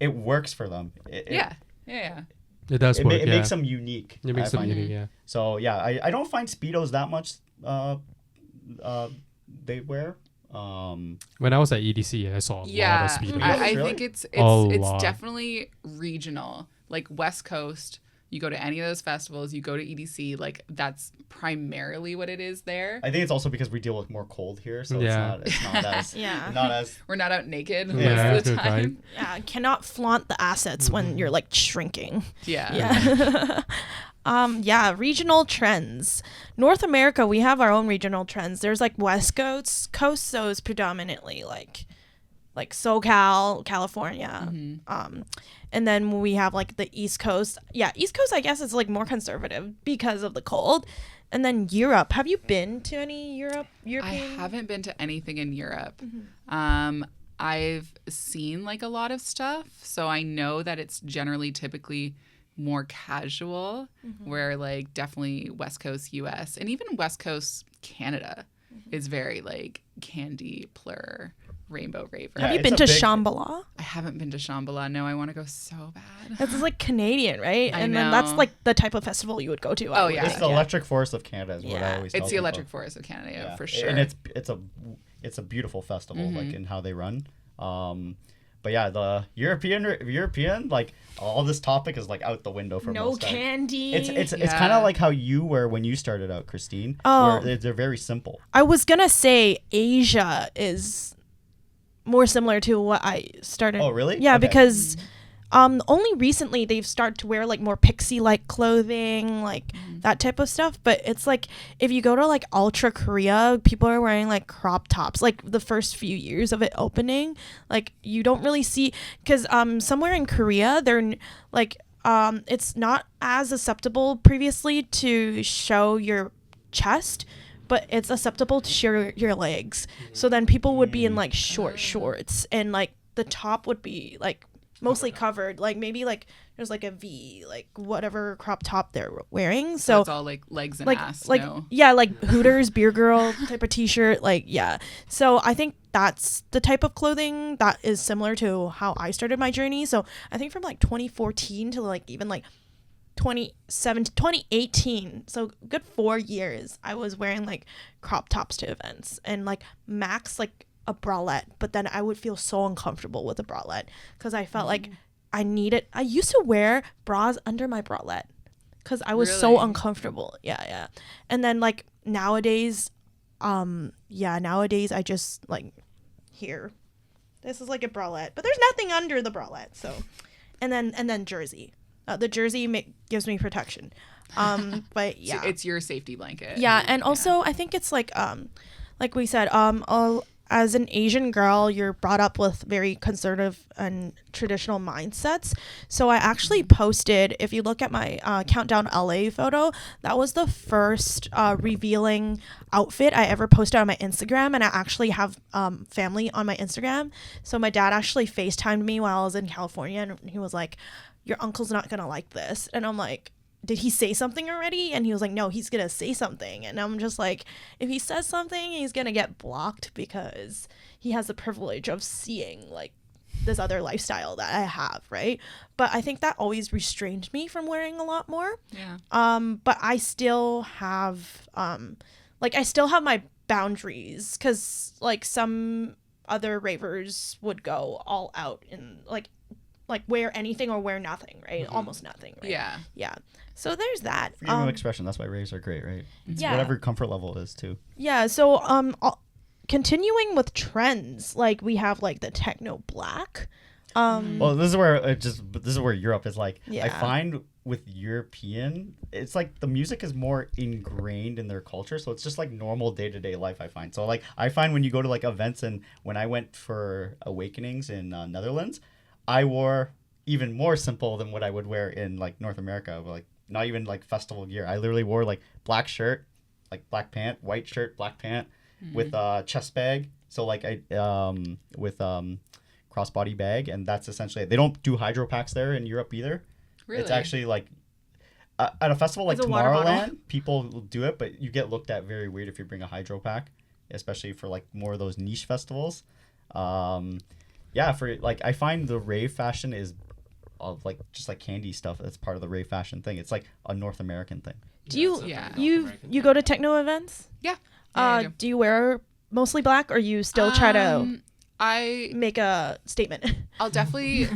it works for them. Yeah. It does It work. it makes them unique. It makes I them find. unique. Yeah. So yeah, I don't find Speedos that much. They wear. When I was at EDC, I saw a lot Yeah. of speedos. I Really? think it's A lot. definitely regional. Like West Coast, you go to any of those festivals, you go to EDC, like that's primarily what it is there. I think it's also because we deal with more cold here, so Yeah. it's not as Yeah. not as We're not out naked Yeah, most of the good time. point. Yeah, cannot flaunt the assets when you're like shrinking. Yeah. Yeah. Regional trends. North America, we have our own regional trends. There's like West Coast, so is predominantly like SoCal, California. And then we have like the East Coast. Yeah, East Coast, I guess, is like more conservative because of the cold. And then Europe. Have you been to any I European? haven't been to anything in Europe. Mm-hmm. I've seen like a lot of stuff, so I know that it's generally typically more casual, Mm-hmm. where like definitely West Coast US and even West Coast Canada Mm-hmm. is very like candy, plur, rainbow raver. Yeah, Have you it's been a to big- Shambhala? I haven't been to Shambhala. No, I want to go so bad. That's like Canadian, right? I And then that's know. like the type of festival you would go to. I Oh, would yeah. it's think, the Electric Forest of Canada is what I Yeah. always tell It's the people. Electric Forest of Canada, Yeah. for sure. And it's a beautiful festival, like in how they run. But yeah, the European, like all this topic is like out the window for No most guys. candy. It's Yeah. kind of like how you were when you started out, Christine. Oh. Where they're very simple. I was gonna say Asia is more similar to what I started. Oh, really? Yeah, Okay. because Only recently they've started to wear like more pixie-like clothing, like that type of stuff. But it's like if you go to like Ultra Korea, people are wearing like crop tops. Like the first few years of it opening, like you don't really see, because somewhere in Korea they're like it's not as acceptable previously to show your chest, but it's acceptable to show your legs. So then people would be in like short shorts, and like the top would be like mostly covered, like maybe like there's like a V, like whatever crop top they're wearing. So it's all like legs and like ass. like No. yeah, like Hooters beer girl type of t-shirt, like yeah. So I think that's the type of clothing that is similar to how I started my journey. So I think from like 2014 to like even like 2018, so good 4 years, I was wearing like crop tops to events, and like max like a bralette, but then I would feel so uncomfortable with a bralette because I felt like I used to wear bras under my bralette because I was so Really? uncomfortable. Yeah. And then like nowadays I just like, here, this is like a bralette, but there's nothing under the bralette. So and then jersey. The jersey gives me protection. But yeah, So it's your safety blanket. yeah. And also I think it's like we said, as an Asian girl, you're brought up with very conservative and traditional mindsets. So I actually posted, if you look at my Countdown LA photo, that was the first revealing outfit I ever posted on my Instagram. And I actually have family on my Instagram. So my dad actually FaceTimed me while I was in California, and he was like, your uncle's not going to like this. And I'm like, did he say something already? And he was like, no, he's going to say something. And I'm just like, if he says something, he's going to get blocked because he has the privilege of seeing like this other lifestyle that I have, right? But I think that always restrained me from wearing a lot more. Yeah. But I still have I still have my boundaries, because like some other ravers would go all out and like wear anything or wear nothing, right? Almost nothing, right? Yeah. So there's that. Freedom of expression. That's why raves are great, right? It's Yeah. whatever comfort level is too. Yeah. So continuing with trends, like we have like the techno black. Well, this is where Europe is like. Yeah. I find with European, it's like the music is more ingrained in their culture, so it's just like normal day-to-day life. I find so like I find when you go to like events, and when I went for Awakenings in Netherlands, I wore even more simple than what I would wear in like North America, like not even like festival gear. I literally wore like black shirt, like black pant, white shirt, black pant, with a chest bag. So like I with crossbody bag, and that's essentially it. They don't do hydro packs there in Europe either. Really? It's actually like at a festival like It's a water bottle. Tomorrowland, people will do it, but you get looked at very weird if you bring a hydro pack, especially for like more of those niche festivals. Yeah, for like I find the rave fashion is like just like candy stuff. That's part of the rave fashion thing. It's like a North American thing. Do you it's a Yeah. North you American you thing. go to techno events? Yeah. I do. Do you wear mostly black, or you still try to I make a statement? I'll definitely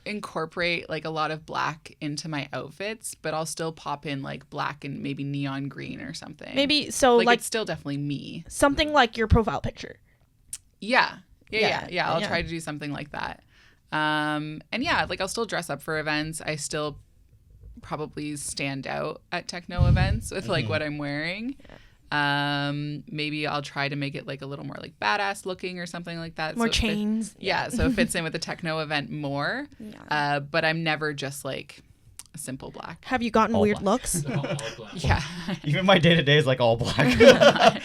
incorporate like a lot of black into my outfits, but I'll still pop in like black and maybe neon green or something. Maybe so like like it's still definitely me. something like your profile picture. Yeah. Yeah, I'll yeah. try to do something like that. And yeah, like I'll still dress up for events. I still probably stand out at techno events with like what I'm wearing. Maybe I'll try to make it like a little more like badass looking or something like that. More so chains. so it fits in with the techno event more. Yeah. But I'm never just like a simple black. Have you gotten All weird black. looks? All black. Yeah. Even my day-to-day is like all black.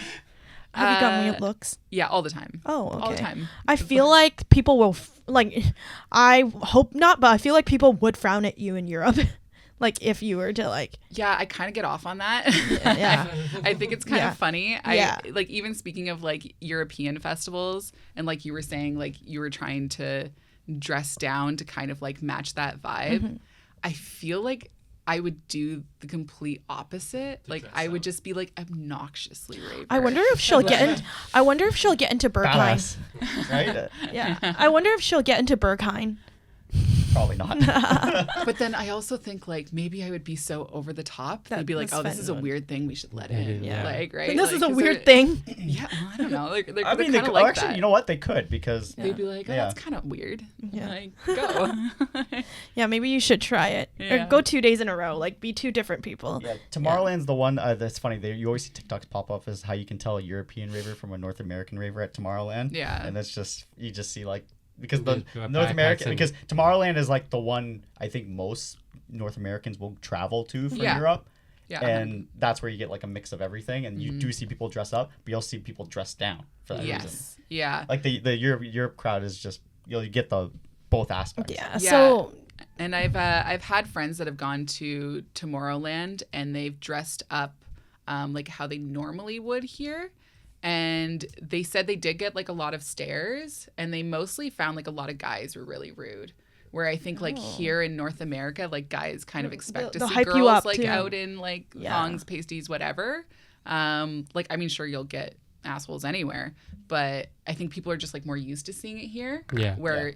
Have you gotten weird looks? Yeah, all the time. Oh, okay. All the time. I feel like people will I hope not, but I feel like people would frown at you in Europe. Like if you were to like, Yeah, I kind of get off on that. yeah. I think it's kind Yeah. of funny. Yeah. Like even speaking of like European festivals, and like you were saying, like you were trying to dress down to kind of like match that vibe. I feel like I would do the complete opposite. Like dress I would up. just be like obnoxiously raver. I wonder if she'll get in. I wonder if she'll get into Berghain. Badass, right? Yeah. I wonder if she'll get into Berghain. Probably not. But then I also think like maybe I would be so over the top. They'd be like, that's "Oh, this fine. is a weird thing. We should let in." Yeah. Like right. And this Like, is a 'cause weird they're- thing. Yeah, well, I don't know. They're I mean, kind they of like actually, that. you know what? They could because They'd be like, oh, Yeah. that's kind of weird. Yeah. Like, go. Yeah, maybe you should try it. Or Yeah. go 2 days in a row. Like, be 2 different people. yeah, Tomorrowland's the one that's funny. You always see TikToks pop up as how you can tell a European raver from a North American raver at Tomorrowland. Yeah. and that's just you just see like because They the do a North backpacks American and- because Tomorrowland is like the one I think most North Americans will travel to from Yeah. Europe. Yeah. And that's where you get like a mix of everything, and you do see people dress up, but you'll see people dress down for that reason. Yes. Yeah. Like the Europe crowd is just you get the both aspects. Yeah. Yeah. So, And I've had friends that have gone to Tomorrowland and they've dressed up like how they normally would here. And they said they did get like a lot of stares, and they mostly found like a lot of guys were really rude. Where I think like here in North America, like guys kind of expect to they'll see hype you girls up, like too. out in like Yeah. thongs, pasties, whatever. Like, I mean, sure, you'll get assholes anywhere, but I think people are just like more used to seeing it here. Yeah. Where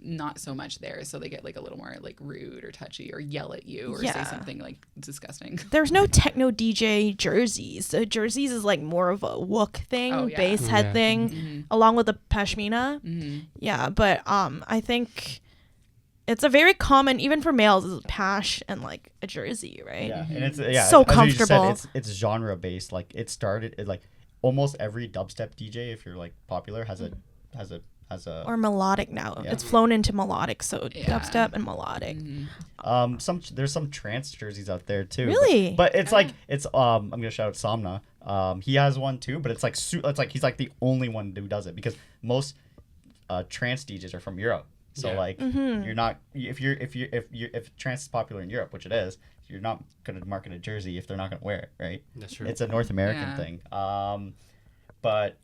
not so much there, so they get like a little more like rude or touchy or yell at you or say Yeah. something like disgusting. there's no techno DJ jerseys. So jerseys is like more of a wook thing, Oh, yeah. bass head Yeah. thing, along with the pashmina. Mm-hmm. Yeah, but I think it's a very common, even for males, is pash and like a jersey, right? Yeah, and it's yeah, So as you just comfortable. said, it's genre based. Like it started like almost every dubstep DJ, if you're like popular, has a Or melodic now. Yeah. It's flown into melodic, so Yeah. dubstep and melodic. there's some trance jerseys out there too. Really? But it's like it's I'm gonna shout out Somna. He has one too, but it's like it's like he's like the only one who does it because most trance DJs are from Europe. So Yeah. like you're not if trance is popular in Europe, which it is, you're not gonna market a jersey if they're not gonna wear it, right? That's true. It's a North American Yeah. thing. But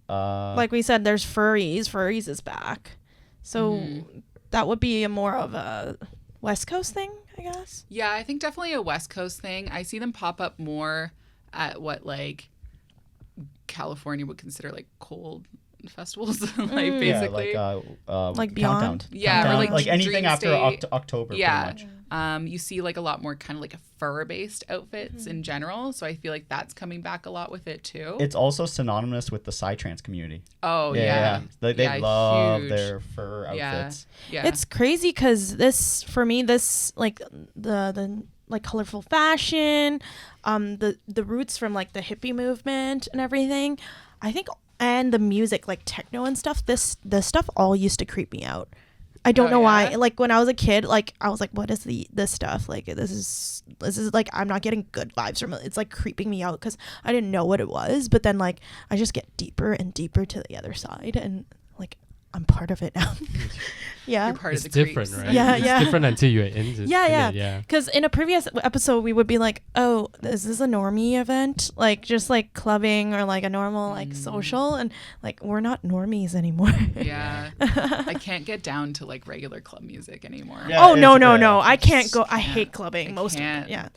Like we said, there's furries. Furries is back. So that would be a more of a West Coast thing, I guess. Yeah, I think definitely a West Coast thing. I see them pop up more at what like California would consider like cold festivals, like basically. Yeah, Like Countdown. Beyond? Yeah, or, Countdown. like, like anything Dream after State. October, Yeah. pretty much. You see like a lot more kind of like fur-based outfits in general, so I feel like that's coming back a lot with it too. It's also synonymous with the psytrance community. Oh yeah, They Yeah, love huge. their fur Yeah. outfits. Yeah, It's crazy because this, for me, this like the like colorful fashion, the roots from like the hippie movement and everything, I think, and the music like techno and stuff. This stuff all used to creep me out. I don't Oh, know why. yeah? Like when I was a kid, like I was like, what is this stuff? Like this is like I'm not getting good vibes from it. It's like creeping me out because I didn't know what it was. But then like I just get deeper and deeper to the other side, and like I'm part of it now. Yeah. you're part It's of the different, creeps. right? Yeah, It's yeah. different until you're into Yeah. it, yeah. Because in a previous episode, we would be like, oh, is this a normie event? Like, just like clubbing or like a normal like social. And like, we're not normies anymore. Yeah, I can't get down to like regular club music anymore. Yeah. Oh, no. it's- I can't go. I can't. hate clubbing. I Most of can't. it. Yeah.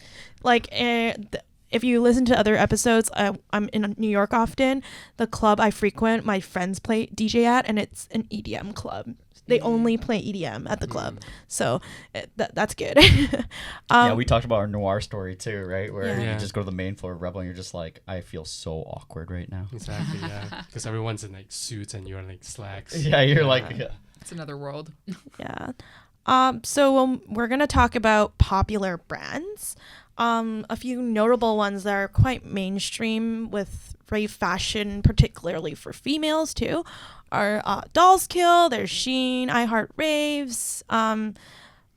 Like, if you listen to other episodes, I'm in New York often. The club I frequent, my friends play DJ at, and it's an EDM club. They only play EDM at the club. So that's good. Yeah, we talked about our noir story too, right? Where Yeah. you just go to the main floor of Rebel and you're just like, I feel so awkward right now. Exactly, yeah. Because everyone's in like suits and you're in like slacks. Yeah, you're like, yeah. It's another world. Yeah. So we're going to talk about popular brands. A few notable ones that are quite mainstream with rave fashion, particularly for females too, are Dolls Kill, there's Sheen, I Heart Raves,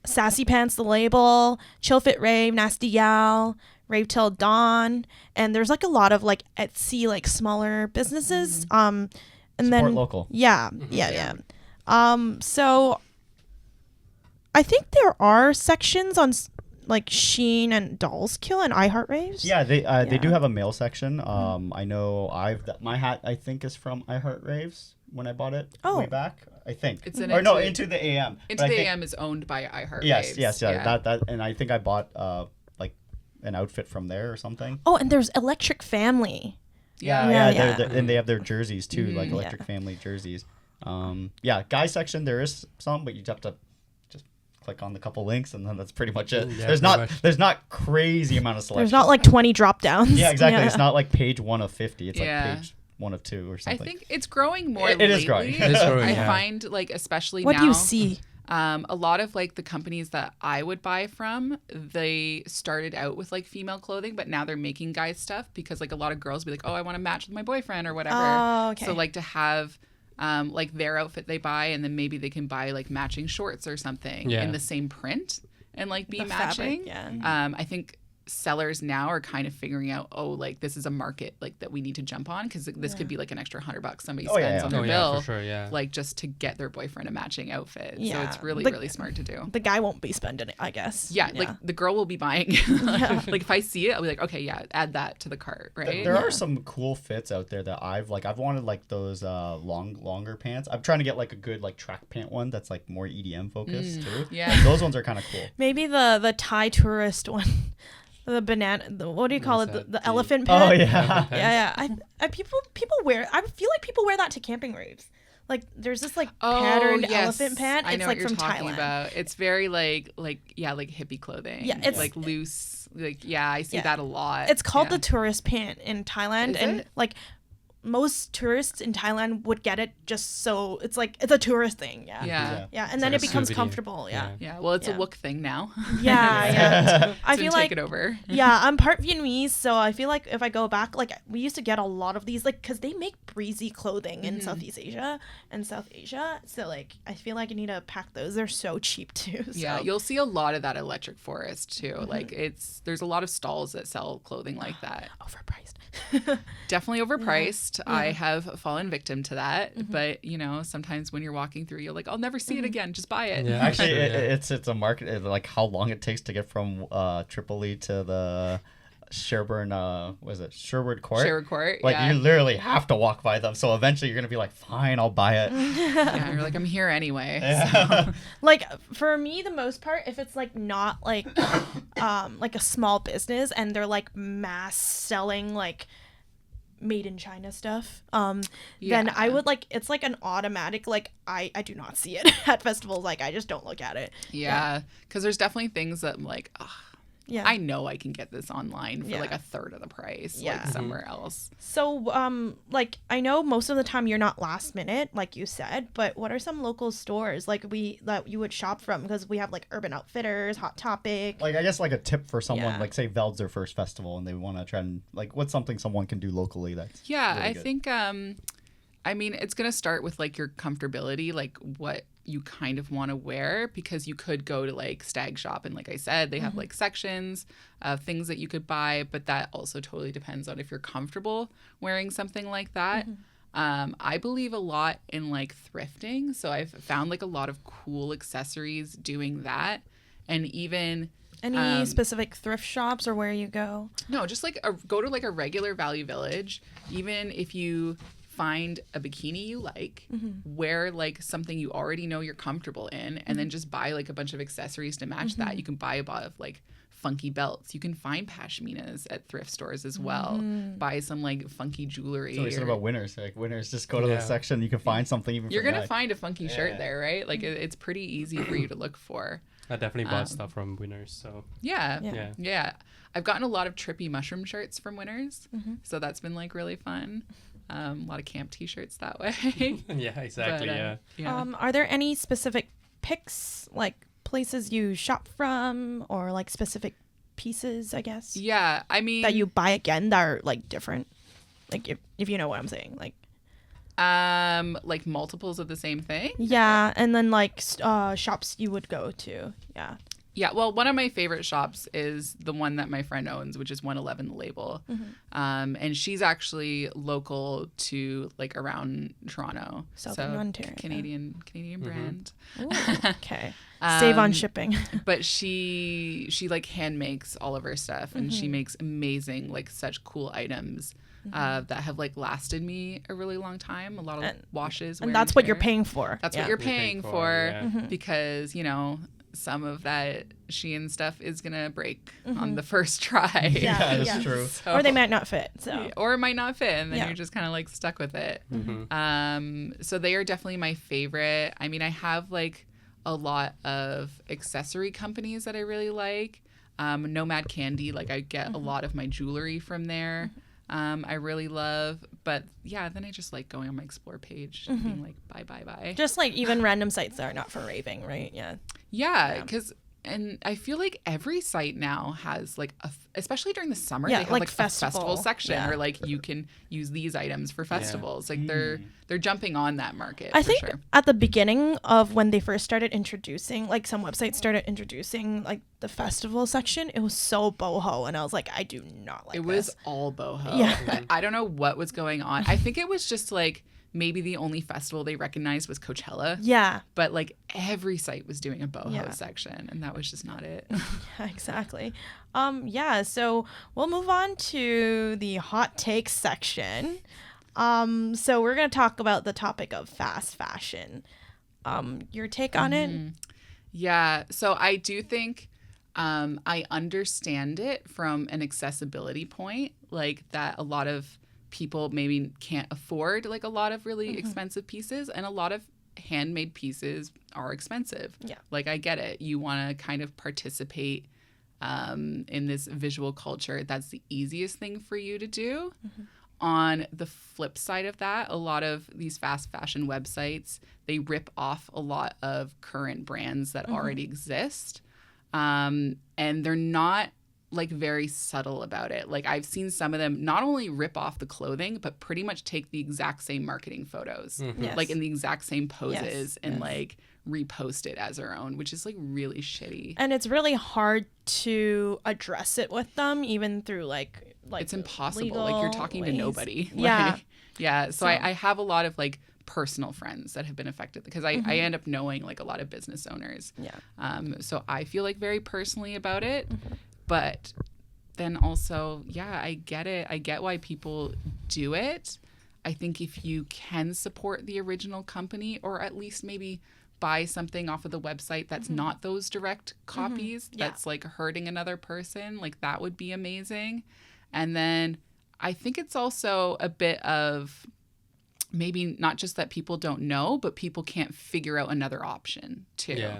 Sassy Pants, the label, Chill Fit Rave, Nasty Gal, Rave Till Dawn, and there's like a lot of like Etsy, like smaller businesses. And Support then local. Yeah. So I think there are sections on like Sheen and Dolls Kill and I Heart Raves. Yeah, they do Yeah. have a male section. I know my hat I think is from I Heart Raves when I bought it Oh. way back. I think. It's an Into the AM. Into But I the think- AM is owned by iHeart. Yes, Raves. yes, yeah. That and I think I bought like an outfit from there or something. Oh, and there's Electric Family. Yeah. Yeah. And they have their jerseys too, like Mhm. Electric Yeah. Family jerseys. Guy section there is some, but you have to just click on the couple links and then that's pretty much it. Yeah, there's pretty not much. there's not crazy amount of selection. There's not like 20 drop downs. yeah, exactly. It's not like page 1 of 50. It's Yeah. like page one of two or I something. think it's growing more. It is growing. It is growing, I yeah. find like especially What now. do you see? A lot of like the companies that I would buy from, they started out with like female clothing, but now they're making guys stuff because like a lot of girls be like, oh, I want to match with my boyfriend or whatever. Oh, okay. So like to have like their outfit they buy, and then maybe they can buy like matching shorts or something Yeah. in the same print and like be The fabric, matching. yeah. I think sellers now are kind of figuring out, oh, like this is a market like that we need to jump on, because this could be like an extra $100 somebody Oh, yeah, spends yeah. on their Oh, bill, yeah, for sure, yeah. like just to get their boyfriend a matching outfit. So Yeah. it's really The- really smart to do. The guy won't be spending it, I guess. Yeah, like the girl will be buying. Like if I see it, I'll be like, okay, yeah, add that to the cart, right? There are some cool fits out there that I've wanted like those longer pants. I'm trying to get like a good like track pant one that's like more EDM focused too. yeah. Those ones are kind of cool. Maybe the Thai tourist one. The banana, what do you call What's it? that? The The- elephant pant. Oh yeah. Yeah. I people wear. I feel like people wear that to camping raves. Like there's this like Oh, patterned yes. elephant pant. I It's know like what you're from talking Thailand. about. It's very like hippie clothing. Yeah, it's- like loose. Like I see Yeah. that a lot. It's called Yeah. the tourist pant in Thailand, Is and it? like most tourists in Thailand would get it just so it's a tourist thing. Yeah. Yeah. Yeah, and It's then like it a becomes souvenir. comfortable. Yeah. Yeah. Well, it's Yeah. a look thing now. Yeah. I It's been feel like taken over. yeah, I'm part Vietnamese, so I feel like if I go back, like we used to get a lot of these, like, because they make breezy clothing in Southeast Asia and South Asia. So like, I feel like you need to pack those. They're so cheap too. So. Yeah, you'll see a lot of that at Electric Forest too. Like there's a lot of stalls that sell clothing like that. Overpriced. Definitely overpriced. I have fallen victim to that. But sometimes when you're walking through, you're like, I'll never see it again. Just buy it. Yeah. Actually, Sure, yeah. it's a market. Like how long it takes to get from Tripoli to the Sherburne, Sherwood Court? Sherwood Court. Like yeah. you literally have to walk by them. So eventually you're gonna be like, fine, I'll buy it. Yeah, you're like, I'm here anyway. Like for me, the most part, if it's like not like like a small business and they're like mass selling like made in China stuff, then I Yeah. would like it's like an automatic like I do not see it at festivals. Like I just don't look at it. Yeah, because there's definitely things that I'm like, ugh, Yeah. I know I can get this online for Yeah. like a third of the price, Yeah. like somewhere else. So, like I know most of the time you're not last minute, like you said, but what are some local stores like that you would shop from? Because we have like Urban Outfitters, Hot Topic. Like I guess like a tip for someone, Yeah. like say Veld's their first festival and they want to try and like what's something someone can do locally that's Yeah, really I good? think I mean it's gonna start with like your comfortability, like what you kind of want to wear, because you could go to like Stag Shop and like I said, they have like sections of things that you could buy, but that also totally depends on if you're comfortable wearing something like that. I believe a lot in like thrifting, so I've found like a lot of cool accessories doing that, and even Any specific thrift shops or where you go? no, just like go to like a regular Value Village. Even if you find a bikini you like, wear like something you already know you're comfortable in, and then just buy like a bunch of accessories to match that. You can buy a bunch of like funky belts. You can find pashminas at thrift stores as well. Buy some like funky jewelry. So we said or- about winners. Like winners, just go to the Yeah. section. You can find something even. You're for gonna guy. find a funky shirt Yeah. there, right? Like it's pretty easy for you to look for. I definitely bought stuff from Winners, so Yeah. Yeah. Yeah. I've gotten a lot of trippy mushroom shirts from Winners. So that's been like really fun. A lot of camp t-shirts that way. yeah, exactly. But, Yeah. Are there any specific picks, like places you shop from, or like specific pieces, I guess, Yeah. I mean, that you buy again that are like different? Like if you know what I'm saying, like multiples of the same thing. yeah, and then like shops you would go to, yeah. Yeah, well, one of my favorite shops is the one that my friend owns, which is 111 The Label. And she's actually local to like around Toronto. Southern Ontario. Canadian brand. Ooh, okay. Save on shipping. But she like hand makes all of her stuff, and she makes amazing, like such cool items that have like lasted me a really long time. A lot of washes. wear And that's what you're tear. paying for. That's yeah. what you're paying for, yeah. because some of that Shein stuff is gonna break on the first try. Yeah, that's yeah. true. So- Or they might not fit. So or it might not fit, and then Yeah. you're just kind of like stuck with it. So they are definitely my favorite. I mean, I have like a lot of accessory companies that I really like. NOMADKANDI, like I get a lot of my jewelry from there. I really love, but yeah, then I just like going on my explore page and being like, bye. Just like even random sites that are not for raving, right? Yeah, because and I feel like every site now has like especially during the summer, they have like a festival section where like you can use these items for festivals. Like they're jumping on that market. I think at the beginning of when they first started introducing, like some websites started introducing like the festival section, it was so boho, and I was like, I do not like it. It was all boho. Yeah. I don't know what was going on. I think it was just like maybe the only festival they recognized was Coachella. Yeah. But like every site was doing a boho section, and that was just not it. Yeah, exactly. So we'll move on to the hot takes section. So we're going to talk about the topic of fast fashion. Your take on it? Yeah. So I do think I understand it from an accessibility point, like that a lot of people maybe can't afford like a lot of really expensive pieces, and a lot of handmade pieces are expensive. Yeah. Like I get it. You want to kind of participate in this visual culture. That's the easiest thing for you to do. On the flip side of that, a lot of these fast fashion websites, they rip off a lot of current brands that already exist. And they're not like very subtle about it. Like I've seen some of them not only rip off the clothing, but pretty much take the exact same marketing photos, like in the exact same poses, and like repost it as their own, which is like really shitty. And it's really hard to address it with them, even through like it's impossible. Like you're talking to nobody. Yeah. Like, so I have a lot of like personal friends that have been affected because I end up knowing like a lot of business owners. So I feel like very personally about it. But then also, I get it. I get why people do it. I think if you can support the original company, or at least maybe buy something off of the website that's not those direct copies, that's like hurting another person, like that would be amazing. And then I think it's also a bit of maybe not just that people don't know, but people can't figure out another option too.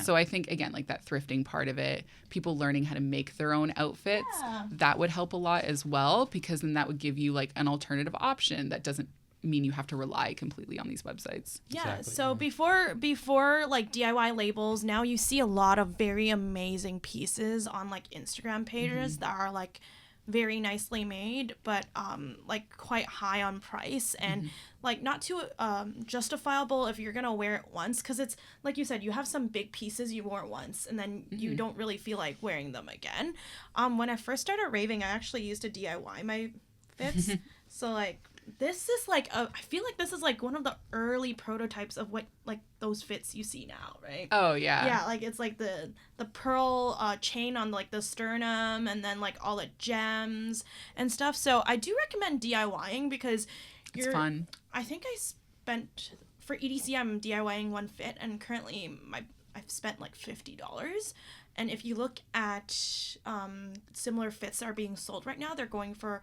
So I think, again, like that thrifting part of it, people learning how to make their own outfits, that would help a lot as well, because then that would give you like an alternative option that doesn't mean you have to rely completely on these websites. So before like DIY labels, now you see a lot of very amazing pieces on like Instagram pages that are like very nicely made, but like quite high on price, and like not too justifiable if you're gonna wear it once, because it's like you said, you have some big pieces you wore once and then you don't really feel like wearing them again. When I first started raving, I actually used to DIY my fits. So like this is like I feel like this is like one of the early prototypes of what like those fits you see now, right? Oh yeah. Like it's like the pearl chain on like the sternum, and then like all the gems and stuff. So I do recommend DIYing because it's fun. I think I spent for EDC, I'm DIYing one fit, and currently I've spent like $50. And if you look at similar fits that are being sold right now, they're going for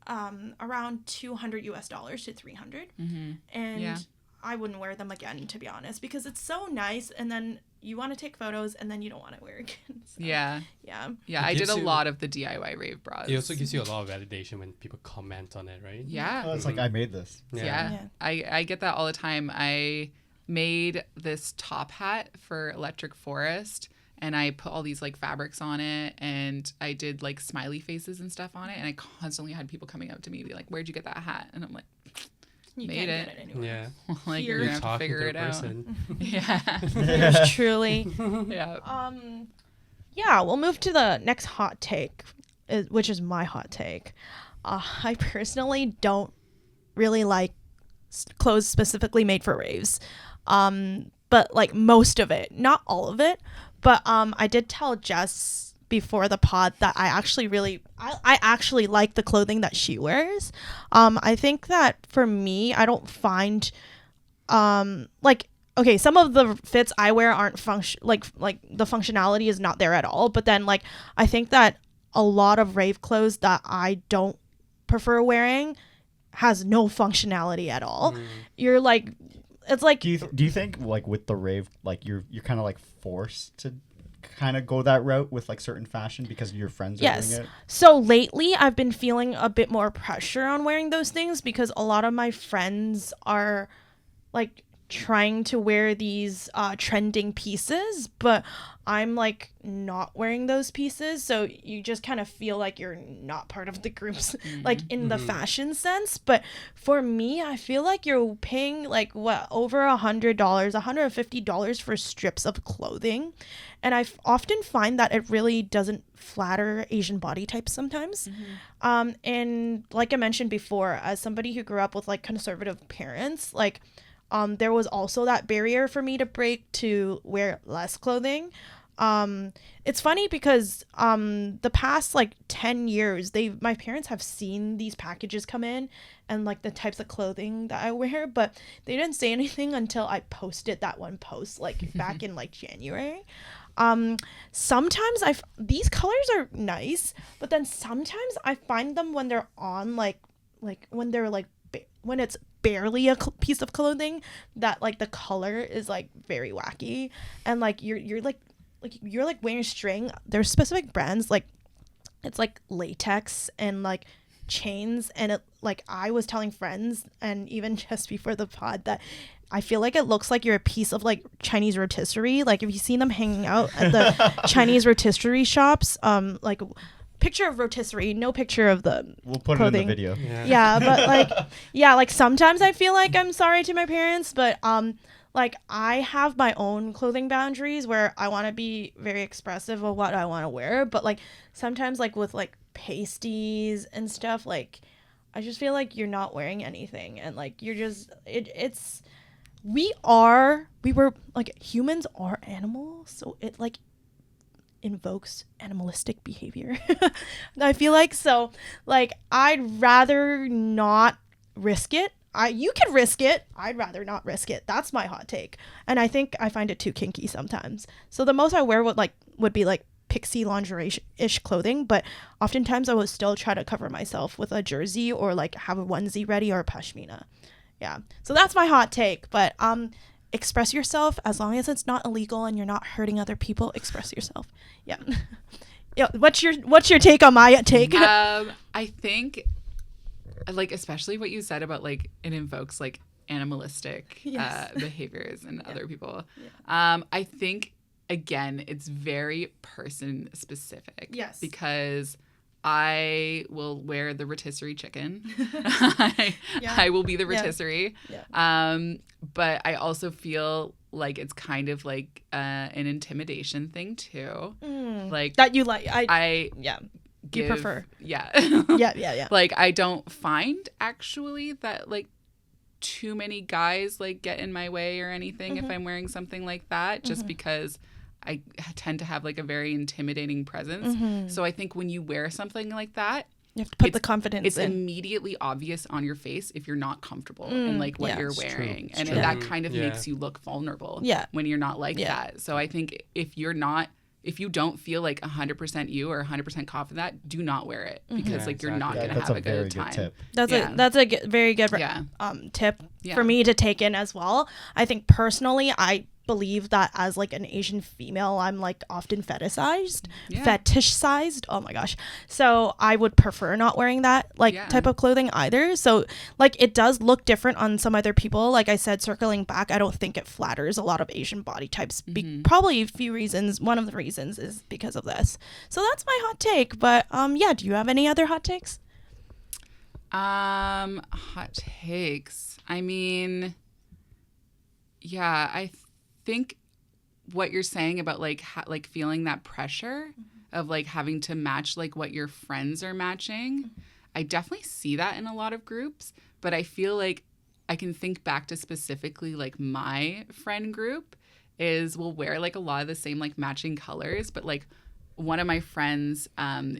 around $200 to $300, and I wouldn't wear them again, to be honest, because it's so nice, and then you want to take photos and then you don't want to wear it again. So, I did a lot of the DIY rave bras. It also gives you a lot of validation when people comment on it, right? It's like, I made this. I get that all the time. I made this top hat for Electric Forest, and I put all these like fabrics on it, and I did like smiley faces and stuff on it, and I constantly had people coming up to me and be like, "Where'd you get that hat?" And I'm like, you made can't it. Get it anywhere. Like you're gonna have to figure it out. Yours truly. We'll move to the next hot take, which is my hot take. I personally don't really like clothes specifically made for raves, but like most of it, not all of it. But I did tell Jess before the pod that I actually like the clothing that she wears. I think that for me, I don't find some of the fits I wear aren't like the functionality is not there at all. But then like I think that a lot of rave clothes that I don't prefer wearing has no functionality at all. You're like, it's like, do you think like with the rave, like you're kind of like forced to kind of go that route with like certain fashion because your friends are doing it? So lately I've been feeling a bit more pressure on wearing those things because a lot of my friends are like trying to wear these trending pieces, but I'm like not wearing those pieces, so you just kind of feel like you're not part of the groups like in the fashion sense. But for me, I feel like you're paying like what, over $100, $150 for strips of clothing, and I often find that it really doesn't flatter Asian body types sometimes. And like I mentioned before, as somebody who grew up with like conservative parents, like there was also that barrier for me to break to wear less clothing. It's funny because the past like 10 years, my parents have seen these packages come in and like the types of clothing that I wear, but they didn't say anything until I posted that one post like back in like January. Sometimes these colors are nice, but then sometimes I find them when they're on like when they're like when it's barely a piece of clothing, that like the color is like very wacky, and like you're wearing string. There's specific brands like it's like latex and like chains, and it like I was telling friends and even just before the pod that I feel like it looks like you're a piece of like Chinese rotisserie. Like if you seen them hanging out at the Chinese rotisserie shops, like picture of rotisserie, no picture of the we'll put clothing. it in the video. Yeah, but like like sometimes I feel like I'm sorry to my parents, but like I have my own clothing boundaries where I want to be very expressive of what I want to wear, but like sometimes like with like pasties and stuff, like I just feel like you're not wearing anything, and like you're just we were like, humans are animals, so it like invokes animalistic behavior. I feel like, so like I'd rather not risk it. You can risk it. I'd rather not risk it. That's my hot take. And I think I find it too kinky sometimes. So the most I wear would be like pixie lingerie-ish clothing, but oftentimes I would still try to cover myself with a jersey or like have a onesie ready or a pashmina. Yeah. So that's my hot take. But express yourself as long as it's not illegal and you're not hurting other people. Express yourself. Yeah. Yeah. What's your take on my take? I think, like, especially what you said about like it invokes like animalistic behaviors in other people. Yeah. I think again it's very person specific. Yes. Because I will wear the rotisserie chicken. I will be the rotisserie. Yeah. But I also feel like it's kind of like an intimidation thing too. Like that you like. you prefer. Yeah. Yeah. Like I don't find actually that like too many guys like get in my way or anything if I'm wearing something like that, just because I tend to have like a very intimidating presence. So I think when you wear something like that, you have to put the confidence it's in. immediately obvious on your face if you're not comfortable in like what you're wearing. And that kind of makes you look vulnerable when you're not like that. So I think if you don't feel like 100% you or 100% confident that, do not wear it because like you're not going to have a good time. Tip. That's a very good tip for me to take in as well. I think personally, I believe that as like an Asian female, I'm like often fetishized. Oh my gosh. So I would prefer not wearing that like type of clothing either. So like it does look different on some other people. Like I said, circling back, I don't think it flatters a lot of Asian body types. Probably a few reasons. One of the reasons is because of this. So that's my hot take. But do you have any other hot takes? Hot takes. I mean, I think what you're saying about like like feeling that pressure of like having to match like what your friends are matching, I definitely see that in a lot of groups, but I feel like I can think back to specifically like my friend group will wear like a lot of the same like matching colors, but like one of my friends,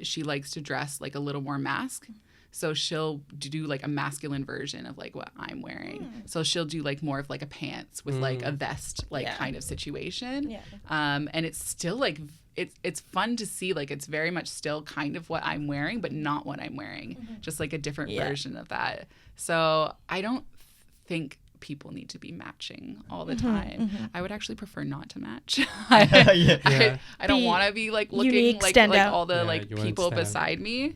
she likes to dress like a little more mask. So she'll do like a masculine version of like what I'm wearing. So she'll do like more of like a pants with like a vest like kind of situation. And it's still like it's fun to see, like it's very much still kind of what I'm wearing, but not what I'm wearing. Just like a different version of that. So I don't think people need to be matching all Mm-hmm, the time. I would actually prefer not to match. Yeah. I don't Be want to be like looking unique, like stand out. all the Yeah, like you wanna people stand. beside me.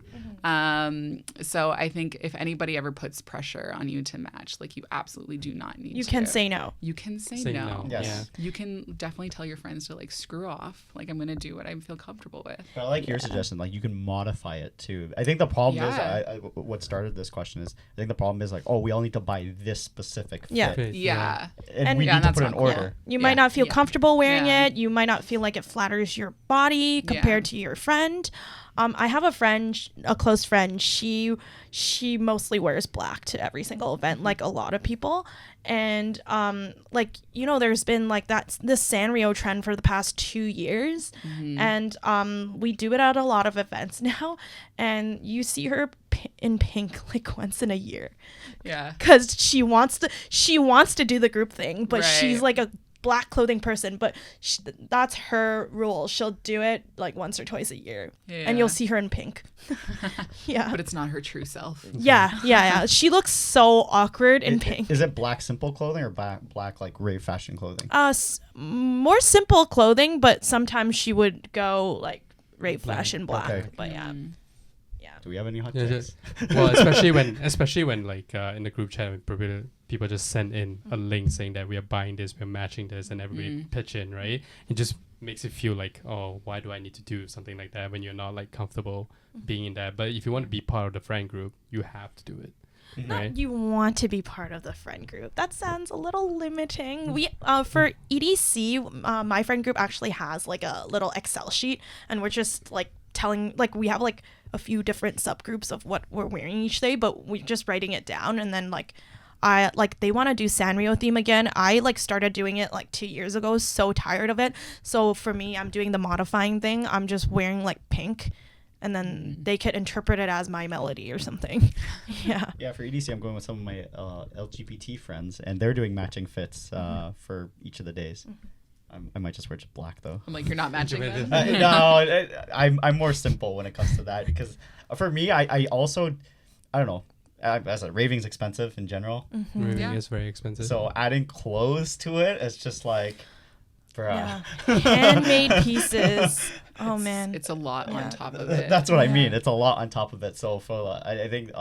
So I think if anybody ever puts pressure on you to match, like you absolutely do not need to. You can say no. You can say, Say no. no. Yes. You can definitely tell your friends to like screw off. Like I'm gonna do what I feel comfortable with. But I like your suggestion. Like you can modify it too. I think the problem is, Yeah. what started this question is, I think the problem is like, oh, we all need to buy this specific fit, Yeah. Okay, Yeah. and we Yeah, need to that's put an not cool. order. You Yeah. might not feel Yeah. comfortable wearing Yeah. it. You might not feel like it flatters your body compared to your friend. I have a friend, a close friend. She mostly wears black to every single event, like a lot of people. And like there's been like this Sanrio trend for the past 2 years, and we do it at a lot of events now. And you see her in pink like once in a year, Yeah. because she wants to do the group thing, but she's Right. like a black clothing person, but that's her rule. She'll do it like once or twice a year, and you'll Yeah. see her in pink. Yeah. But it's not her true self. Yeah. She looks so awkward in pink. Is it black simple clothing or black like rave fashion clothing? More simple clothing, but sometimes she would go like rave fashion black. Okay. But yeah. Do we have any hot Yeah, takes? well, especially when like in the group chat, people just send in a link saying that we are buying this, we're matching this, and everybody pitch in, right? It just makes it feel like, oh, why do I need to do something like that when you're not like comfortable being in that? But if you want to be part of the friend group, you have to do it. Right? Not you want to be part of the friend group. That sounds a little limiting. We for EDC, my friend group actually has like a little Excel sheet, and we're just like telling, like we have like a few different subgroups of what we're wearing each day, but we're just writing it down. And then like they want to do Sanrio theme again. I like started doing it like 2 years ago. So tired of it. So for me, I'm doing the modifying thing. I'm just wearing like pink, and then they could interpret it as my melody or something. Yeah. Yeah, for EDC, I'm going with some of my LGBT friends, and they're doing matching fits for each of the days. I might just wear just black though. I'm like, you're not matching them. No, I'm more simple when it comes to that, because for me, I also, I don't know, as a raving's expensive in general, Raving Yeah. is very expensive. so adding clothes to it, it's just like, bruh. Yeah. Handmade pieces. Oh man. It's a lot Yeah. on top of it. That's what I Yeah. mean. It's a lot on top of it. So for I think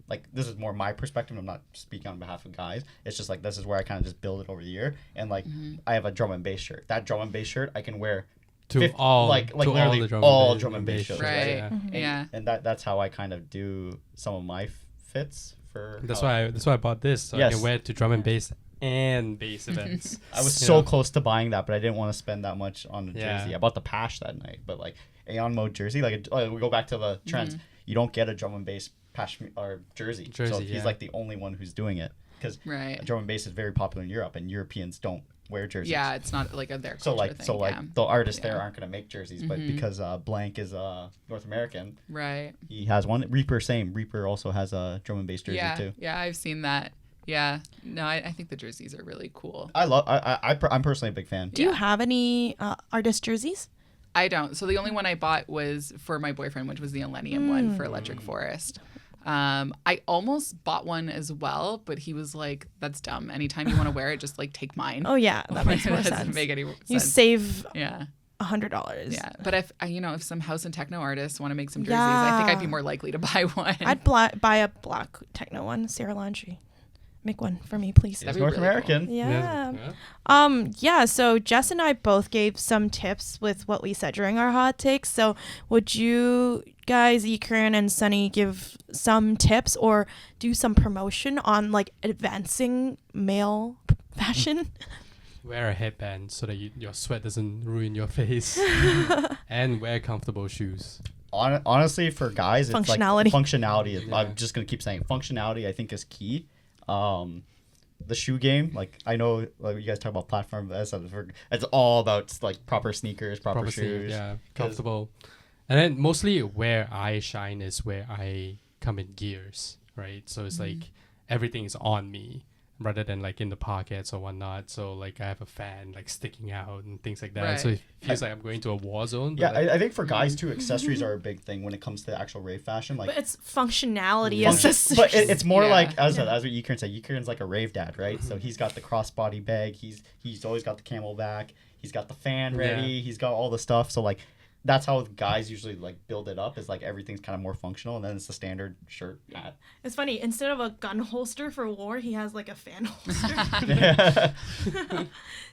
like this is more my perspective. I'm not speaking on behalf of guys. It's just like this is where I kind of just build it over the year. And like I have a drum and bass shirt. That drum and bass shirt I can wear to all like to literally all drum and bass shirts. Right. Yeah. Yeah. And that's how I kind of do some of my fits for. That's how- why I bought this, so I Yes. can wear it to drum and bass and bass events. I was You so know? close to buying that, but I didn't want to spend that much on a Yeah. jersey. I bought the Pash that night, but like Aeon mode jersey, like we go back to the trends. You don't get a drum and bass Pash or jersey. So Jersey, he's yeah. like the only one who's doing it, because Right. drum and bass is very popular in Europe, and Europeans don't wear jerseys. Yeah, it's not like a their culture So like thing. so like yeah. the artists there Yeah. aren't gonna make jerseys, but because Blank is North American, Right. he has one. Reaper also has a drum and bass jersey Yeah. too. Yeah, I've seen that. Yeah. No, I think the jerseys are really cool. I'm personally a big fan. Do you have any artist jerseys? I don't. So the only one I bought was for my boyfriend, which was the Millennium one for Electric Forest. I almost bought one as well, but he was like, "That's dumb. Anytime you want to wear it, just like take mine." Oh yeah, that makes more doesn't sense. make any sense. You save Yeah. $100. Yeah. But if some house and techno artists want to make some jerseys, I think I'd be Yeah. more likely to buy one. I'd buy a black techno one. Sarah Landry, make one for me, please. He's That'd be North really American. Yeah. Yeah. Yeah, so Jess and I both gave some tips with what we said during our hot takes. So would you guys, Ekran and Sunny, give some tips or do some promotion on like advancing male fashion? Wear a headband so that your sweat doesn't ruin your face, and wear comfortable shoes. Honestly, for guys, it's Functionality. like functionality. Yeah. I'm just gonna keep saying functionality. I think is key. The shoe game, like I know, like you guys talk about platform, but it's all about like proper sneakers, proper shoes. Yeah, 'Cause- comfortable. And then mostly where I shine is where I come in gears, right? So it's like everything is on me. rather than like in the pockets or whatnot. So like I have a fan like sticking out and things like that. Right. So it feels like I'm going to a war zone. Yeah, Like, I think for guys too, accessories are a big thing when it comes to actual rave fashion. Like, But it's functionality. function- It's but it's more Yeah. like as what Yikern said. Yikern's like a rave dad, right? So he's got the crossbody bag. He's always got the camelback. He's got the fan ready. Yeah. He's got all the stuff. So like, that's how guys usually like build it up. Is like everything's kind of more functional, and then it's the standard shirt, hat. It's funny. Instead of a gun holster for war, he has like a fan holster. Yeah.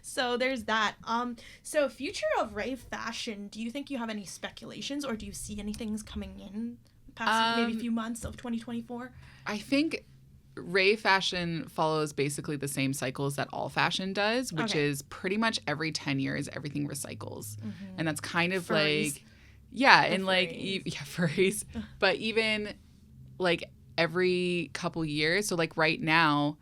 So there's that. So future of rave fashion. Do you think you have any speculations, or do you see anything coming in past maybe a few months of 2024? I think rave fashion follows basically the same cycles that all fashion does, which Okay. is pretty much every 10 years everything recycles. And that's kind of Furries. like, yeah, The and like, furries. furries. But even like every couple years, so like right now,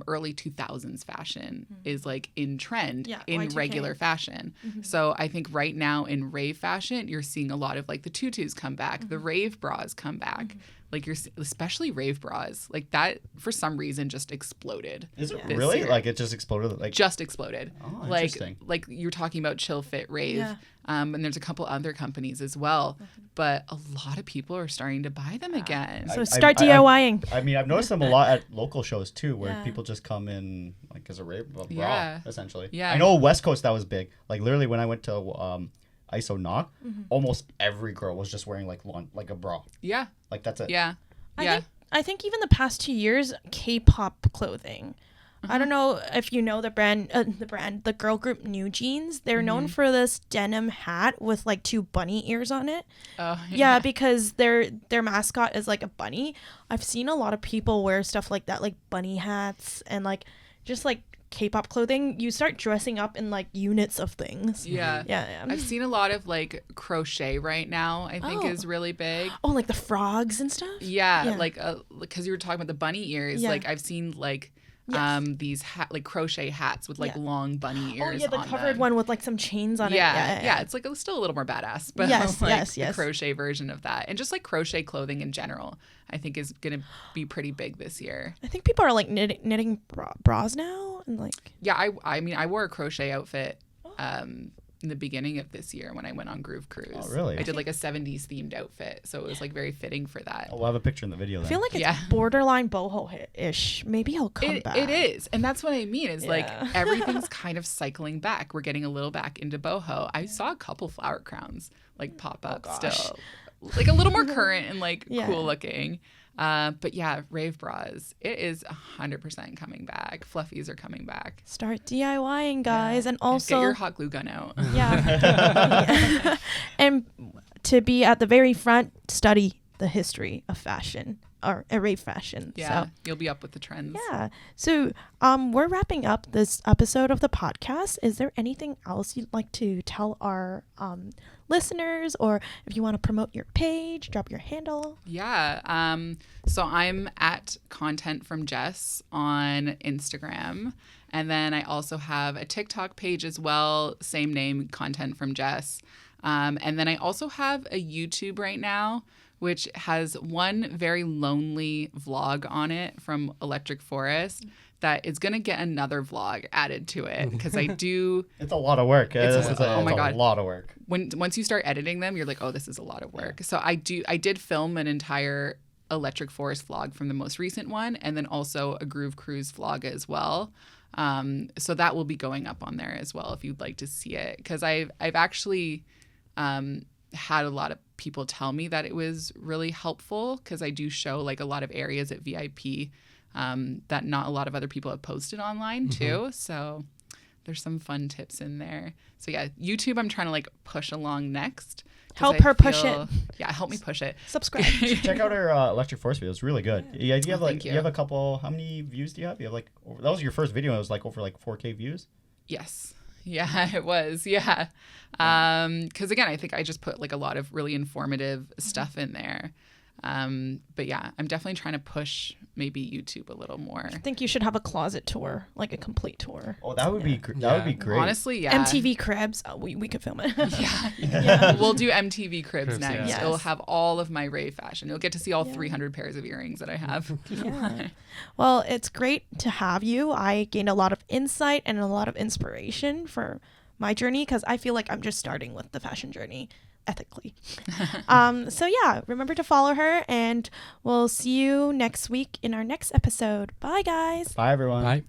early 2000s fashion is like in trend Yeah, in Y2K. regular fashion. So I think right now in rave fashion, you're seeing a lot of like the tutus come back, the rave bras come back. Like especially rave bras, like that for some reason just exploded. Is it this really year. like it just exploded? Like Just exploded. Oh, like interesting. like you're talking about Chill Fit Rave. Yeah. And there's a couple other companies as well. But a lot of people are starting to buy them again. So I- start I- DIYing. I mean, I've noticed them a lot at local shows too, where Yeah. people just come in like as a rave bra, Yeah. essentially. Yeah. I know West Coast that was big. Like literally when I went to ISO Knock, almost every girl was just wearing like a bra. Yeah. Like that's it. Yeah. I think even the past 2 years, K-pop clothing. I don't know if you know the girl group New Jeans. They're known for this denim hat with like 2 bunny ears on it. Oh, Yeah, because their mascot is like a bunny. I've seen a lot of people wear stuff like that, like bunny hats and like just like K-pop clothing. You start dressing up in like units of things. Yeah. Yeah. I've seen a lot of like crochet right now, I think Oh. is really big. Oh, like the frogs and stuff? Yeah, Yeah. like because you were talking about the bunny ears. Yeah. Like I've seen like Yes. these like crochet hats with like Yeah. long bunny ears. Oh, yeah, the on covered them. one with like some chains on Yeah, it. yeah, it's like still a little more badass, but Yes, like yes, the yes. crochet version of that, and just like crochet clothing in general, I think is gonna be pretty big this year. I think people are like knitting bras now and like. Yeah, I mean I wore a crochet outfit in the beginning of this year when I went on Groove Cruise. Oh, really? I did like a 70s themed outfit, so it was like very fitting for that. We'll have a picture in the video I then. feel like it's Yeah. borderline boho-ish. Maybe he'll come back. It is, and that's what I mean. Is like Yeah. everything's kind of cycling back. We're getting a little back into boho. I saw a couple flower crowns like pop up gosh. still, like a little more current and like Yeah. cool looking. But yeah, rave bras. It is 100% coming back. Fluffies are coming back. Start DIYing, guys, and also Get your hot glue gun out. yeah, and to be at the very front, study the history of fashion or rave fashion. Yeah, So. you'll be up with the trends. Yeah. So, we're wrapping up this episode of the podcast. Is there anything else you'd like to tell our listeners, or if you want to promote your page, drop your handle? Yeah. So I'm at Content from Jess on Instagram. And then I also have a TikTok page as well, same name, Content from Jess. And then I also have a YouTube right now, which has one very lonely vlog on it from Electric Forest that is going to get another vlog added to it because I do. It's a lot of work. It's This is oh my God. a lot of work. Once you start editing them, you're like, oh, this is a lot of work. So I did film an entire Electric Forest vlog from the most recent one, and then also a Groove Cruise vlog as well. So that will be going up on there as well if you'd like to see it, because I've actually had a lot of people tell me that it was really helpful, because I do show like a lot of areas at VIP that not a lot of other people have posted online too. So there's some fun tips in there. So yeah, YouTube I'm trying to like push along next. 'cause Help I her push feel- it. Yeah, help me push it. Subscribe. Check out our Electric Forest video. It's really good. Yeah, you have Oh, like thank you you. have a couple. How many views do you have? You have like that was your first video. It was like over like 4K views. Yes. Yeah, it was. Yeah. Because again, I think I just put like a lot of really informative stuff in there. But yeah, I'm definitely trying to push maybe YouTube a little more. I think you should have a closet tour, like a complete tour. Oh, that would be that would be great. Honestly, yeah. MTV Cribs. Oh, we could film it. Yeah. We'll do MTV Cribs next. yeah. Yes. It'll have all of my rave fashion. You'll get to see all 300 pairs of earrings that I have. Yeah. Well, it's great to have you. I gained a lot of insight and a lot of inspiration for my journey because I feel like I'm just starting with the fashion journey ethically. So yeah, remember to follow her, and we'll see you next week in our next episode. Bye, guys. Bye, everyone. Bye.